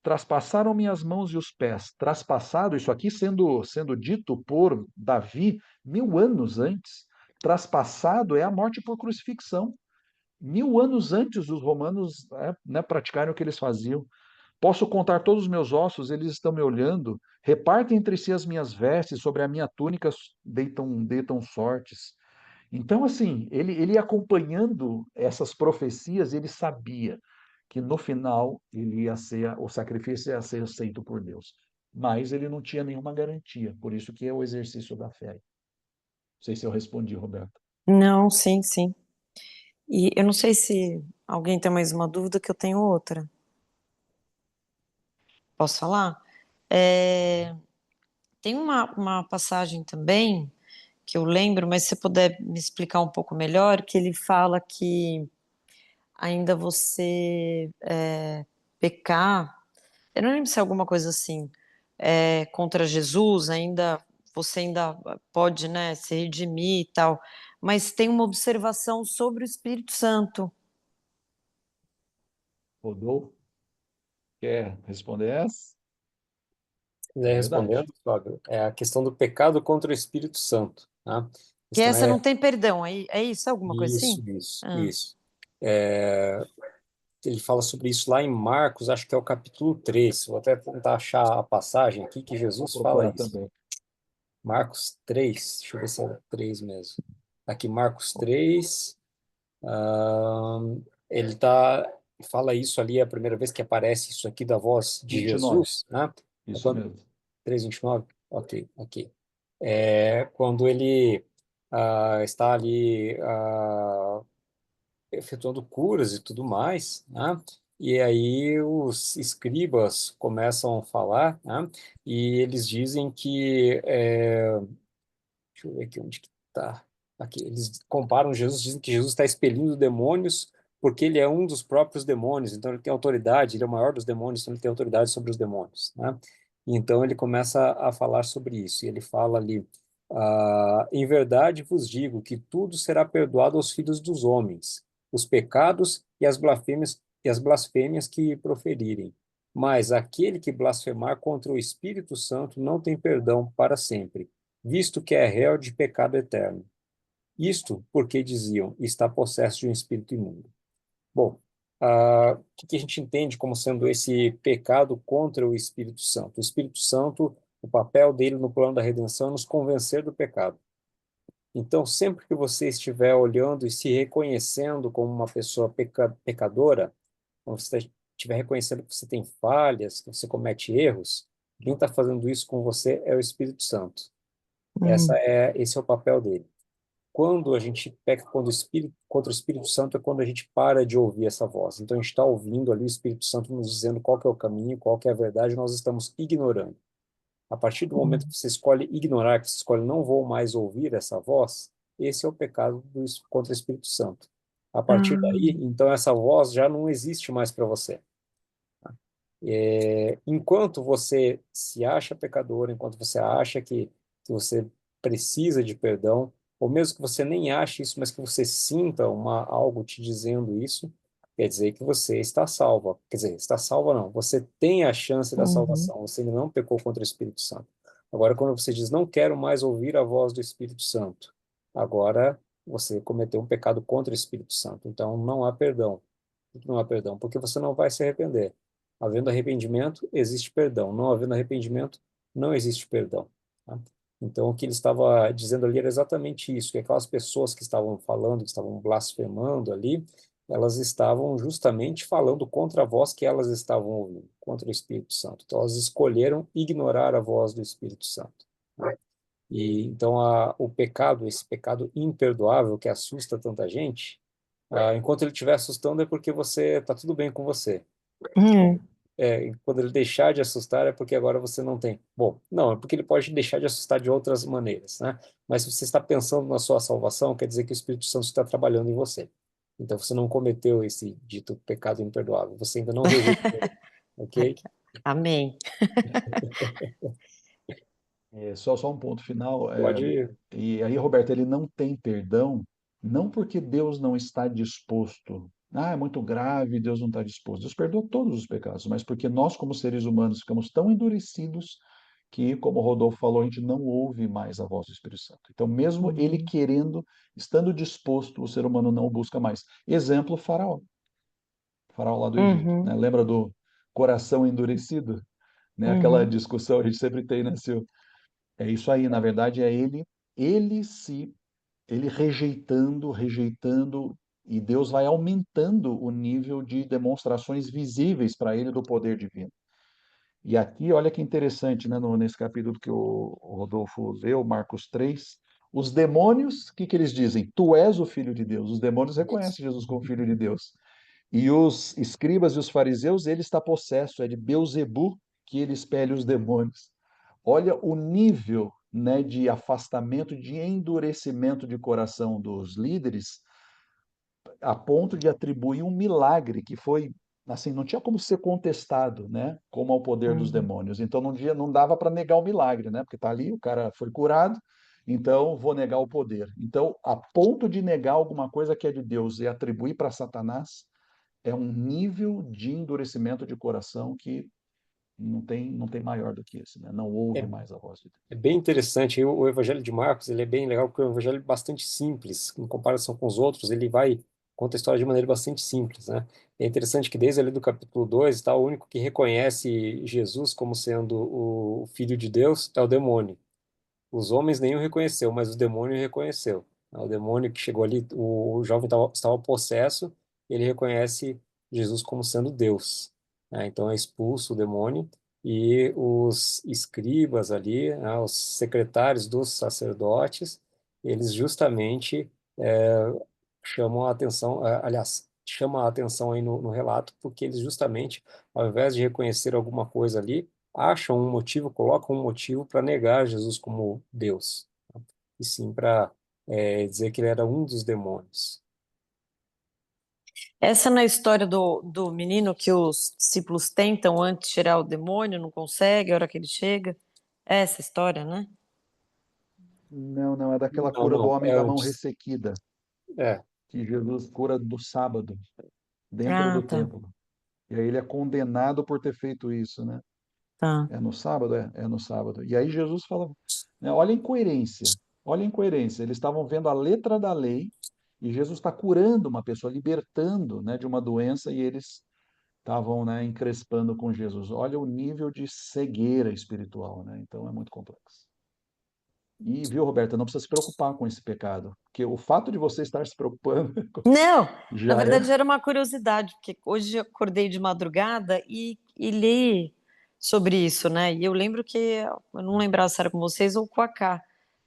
Traspassaram minhas mãos e os pés. Traspassado, isso aqui sendo dito por Davi 1000 anos antes. Traspassado é a morte por crucifixão. 1000 anos antes dos romanos né, praticarem o que eles faziam. Posso contar todos os meus ossos, eles estão me olhando. Repartem entre si as minhas vestes, sobre a minha túnica deitam sortes. Então, assim, ele ia acompanhando essas profecias, ele sabia que no final o sacrifício ia ser aceito por Deus. Mas ele não tinha nenhuma garantia, por isso que é o exercício da fé. Não sei se eu respondi, Roberto. Não, sim, sim. E eu não sei se alguém tem mais uma dúvida, que eu tenho outra. Posso falar? É, tem uma passagem também que eu lembro, mas se você puder me explicar um pouco melhor, que ele fala que ainda você pecar, eu não lembro se é alguma coisa assim, contra Jesus, ainda você ainda pode, né, se redimir e tal, mas tem uma observação sobre o Espírito Santo. Rodolfo, quer responder essa? Se É quiser verdade. respondendo, Fábio, é a questão do pecado contra o Espírito Santo, tá? A Que questão essa não é tem perdão, é isso? É alguma coisa isso, assim? isso, Ah. isso. É, ele fala sobre isso lá em Marcos, acho que é o capítulo 3. Vou até tentar achar a passagem aqui que Vou Jesus fala procurar isso. também. Marcos 3, deixa eu ver se é o 3 mesmo. Aqui, Marcos 3, ele está fala isso ali, é a primeira vez que aparece isso aqui da voz de 29, Jesus, né? É isso quando mesmo. 3:29? Ok, ok. É quando ele está ali efetuando curas e tudo mais, né? E aí os escribas começam a falar, né? E eles dizem que deixa eu ver aqui onde que tá. Aqui, eles comparam Jesus, dizem que Jesus está expelindo demônios porque ele é um dos próprios demônios, então ele tem autoridade, ele é o maior dos demônios, então ele tem autoridade sobre os demônios, né? Então ele começa a falar sobre isso, e ele fala ali, em verdade vos digo que tudo será perdoado aos filhos dos homens, os pecados e as blasfêmias que proferirem. Mas aquele que blasfemar contra o Espírito Santo não tem perdão para sempre, visto que é réu de pecado eterno. Isto porque diziam, está possesso de um espírito imundo. Bom, o que a gente entende como sendo esse pecado contra o Espírito Santo? O Espírito Santo, o papel dele no plano da redenção é nos convencer do pecado. Então, sempre que você estiver olhando e se reconhecendo como uma pessoa pecadora, quando você estiver reconhecendo que você tem falhas, que você comete erros, quem está fazendo isso com você é o Espírito Santo. Hum, Esse é o papel dele. Quando a gente peca contra o Espírito Santo é quando a gente para de ouvir essa voz. Então a gente está ouvindo ali o Espírito Santo nos dizendo qual que é o caminho, qual que é a verdade, nós estamos ignorando. A partir do momento hum, que você escolhe ignorar, que você escolhe não vou mais ouvir essa voz, esse é o pecado contra o Espírito Santo. A partir daí, ah, então essa voz já não existe mais para você. Enquanto você se acha pecador, enquanto você acha que você precisa de perdão, ou mesmo que você nem ache isso, mas que você sinta algo te dizendo isso, quer dizer que você está salva. Quer dizer, está salva não, você tem a chance da uhum, salvação, você ainda não pecou contra o Espírito Santo. Agora, quando você diz, não quero mais ouvir a voz do Espírito Santo, agora você cometeu um pecado contra o Espírito Santo. Então, não há perdão. Por que não há perdão? Porque você não vai se arrepender. Havendo arrependimento, existe perdão. Não havendo arrependimento, não existe perdão. Tá? Então, o que ele estava dizendo ali era exatamente isso, que aquelas pessoas que estavam falando, que estavam blasfemando ali, elas estavam justamente falando contra a voz que elas estavam ouvindo, contra o Espírito Santo. Então, elas escolheram ignorar a voz do Espírito Santo. Né? E então o pecado, esse pecado imperdoável que assusta tanta gente, enquanto ele estiver assustando é porque você está tudo bem com você. hum, E quando ele deixar de assustar é porque agora você não tem. Bom, não, é porque ele pode deixar de assustar de outras maneiras, né? Mas se você está pensando na sua salvação, quer dizer que o Espírito Santo está trabalhando em você. Então você não cometeu esse dito pecado imperdoável, você ainda não rejeitou, ok? aqui, amém. Só um ponto final. Pode. E aí, Roberto, ele não tem perdão, não porque Deus não está disposto. Ah, é muito grave, Deus não está disposto. Deus perdoa todos os pecados, mas porque nós, como seres humanos, ficamos tão endurecidos que, como o Rodolfo falou, a gente não ouve mais a voz do Espírito Santo. Então, mesmo ele Uhum, querendo, estando disposto, o ser humano não o busca mais. Exemplo, Faraó. Faraó lá do Egito, né? uhum, Lembra do coração endurecido? Né? Aquela uhum, discussão a gente sempre tem, né, Sil? É isso aí, na verdade, é ele se, ele rejeitando, rejeitando, e Deus vai aumentando o nível de demonstrações visíveis para ele do poder divino. E aqui, olha que interessante, né, nesse capítulo que o Rodolfo leu, Marcos 3, os demônios, o que que eles dizem? Tu és o Filho de Deus. Os demônios reconhecem Jesus como Filho de Deus. E os escribas e os fariseus, ele está possesso, é de Beuzebu que ele expele os demônios. Olha o nível, né, de afastamento, de endurecimento de coração dos líderes, a ponto de atribuir um milagre que foi, assim, não tinha como ser contestado, né, como ao poder dos uhum. demônios. Então não dava para negar o milagre, né, porque está ali, o cara foi curado, então vou negar o poder. Então, a ponto de negar alguma coisa que é de Deus e atribuir para Satanás, é um nível de endurecimento de coração que não tem maior do que esse, né? Não ouve É, mais a voz de é Deus. bem interessante. O Evangelho de Marcos, ele é bem legal porque é um evangelho bastante simples, em comparação com os outros, ele vai conta a história de maneira bastante simples, né? É interessante que desde ali do capítulo 2, tá, o único que reconhece Jesus como sendo o Filho de Deus é o demônio. Os homens nenhum reconheceu, mas o demônio reconheceu. O demônio que chegou ali, o jovem estava possesso, ele reconhece Jesus como sendo Deus, né? Então é expulso o demônio e os escribas ali, né, os secretários dos sacerdotes, eles justamente chamam a atenção, aliás, chamam a atenção aí no relato, porque eles justamente, ao invés de reconhecer alguma coisa ali, acham um motivo, colocam um motivo para negar Jesus como Deus, tá? E sim para dizer que ele era um dos demônios. Essa na história do menino que os discípulos tentam antes tirar o demônio, não consegue, a hora que ele chega. É essa história, né? Não, não, é daquela Não, cura do não, homem é da mão antes. ressequida, É, que Jesus cura do sábado, dentro Ah, do tá, templo. E aí ele é condenado por ter feito isso, né? tá. É no sábado? É no sábado. E aí Jesus fala, né, olha a incoerência, olha a incoerência. Eles estavam vendo a letra da lei e Jesus está curando uma pessoa, libertando, né, de uma doença e eles estavam, né, encrespando com Jesus. Olha o nível de cegueira espiritual, né? Então é muito complexo. E, viu, Roberta, não precisa se preocupar com esse pecado, porque o fato de você estar se preocupando Não, na já verdade é. era uma curiosidade, porque hoje eu acordei de madrugada e li sobre isso, né? E eu lembro que eu não lembrava se era com vocês ou com a Cá.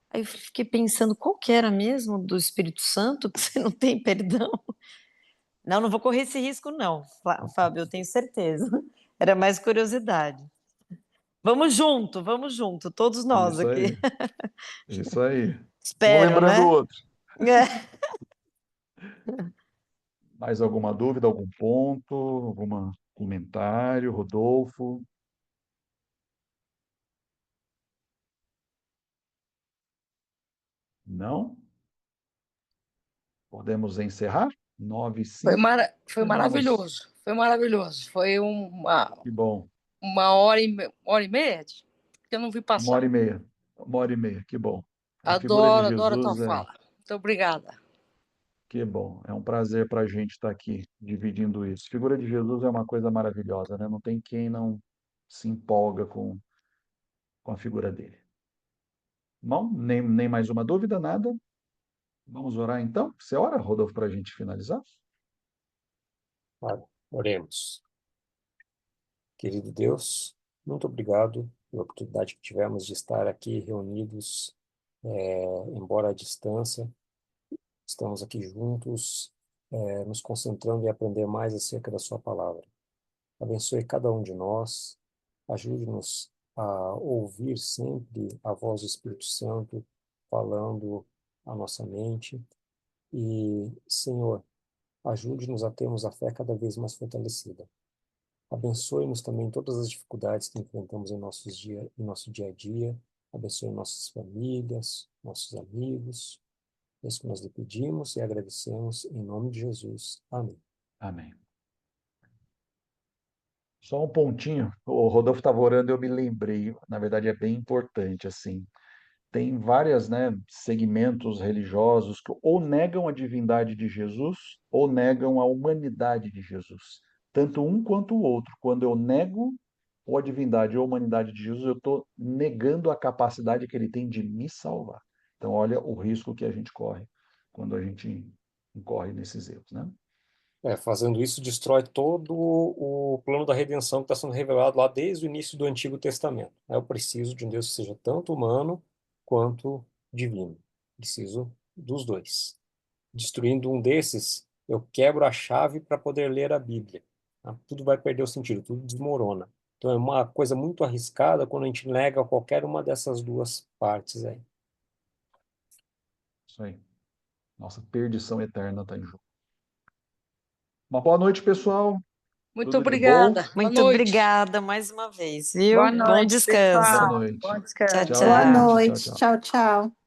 Aí eu fiquei pensando, qual que era mesmo do Espírito Santo, que você não tem perdão? Não, não vou correr esse risco, não, Fábio, eu tenho certeza. Era mais curiosidade. Vamos junto, todos nós Isso aqui. aí, isso aí. Um Espero, lembrando o né? outro. É. Mais alguma dúvida, algum ponto, algum comentário, Rodolfo? Não? Podemos encerrar? 9h05. Foi Terminamos. maravilhoso. Foi maravilhoso. Foi Que bom. uma hora e meia que eu não vi Uma passar. hora e meia. Uma hora e meia. Que bom. A figura de Adoro, adoro a tua Jesus é. fala. Muito obrigada. Que bom. É um prazer para a gente estar aqui dividindo isso. Figura de Jesus é uma coisa maravilhosa, né? Não tem quem não se empolga com a figura dele. Bom, nem mais uma dúvida, nada. Vamos orar então? Você ora, Rodolfo, para a gente finalizar? claro. Oremos. Querido Deus, muito obrigado pela oportunidade que tivemos de estar aqui reunidos, embora à distância. Estamos aqui juntos, nos concentrando em aprender mais acerca da Sua palavra. Abençoe cada um de nós, ajude-nos a ouvir sempre a voz do Espírito Santo falando à nossa mente. E, Senhor, ajude-nos a termos a fé cada vez mais fortalecida. Abençoe-nos também em todas as dificuldades que enfrentamos em nosso dia a dia. Abençoe nossas famílias, nossos amigos. É isso que nós lhe pedimos e agradecemos em nome de Jesus. Amém. Amém. Só um pontinho. O Rodolfo estava orando e eu me lembrei. Na verdade, é bem importante, assim. Tem várias, né, segmentos religiosos que ou negam a divindade de Jesus ou negam a humanidade de Jesus. Tanto um quanto o outro. Quando eu nego ou a divindade ou a humanidade de Jesus, eu estou negando a capacidade que ele tem de me salvar. Então, olha o risco que a gente corre quando a gente incorre nesses erros, né? Fazendo isso, destrói todo o plano da redenção que está sendo revelado lá desde o início do Antigo Testamento. Eu preciso de um Deus que seja tanto humano quanto divino. Preciso dos dois. Destruindo um desses, eu quebro a chave para poder ler a Bíblia, tá? Tudo vai perder o sentido, tudo desmorona. Então é uma coisa muito arriscada quando a gente nega qualquer uma dessas duas partes aí. Isso aí. Nossa perdição eterna está em jogo. Uma boa noite, pessoal. Muito Tudo de bom. obrigada. Boa Muito noite. obrigada mais uma vez, Boa viu? Bom noite, descanso. Boa pessoal. Bom noite. Tchau, descanso. Tchau, Boa tchau. gente. Tchau, noite. tchau. Tchau, tchau.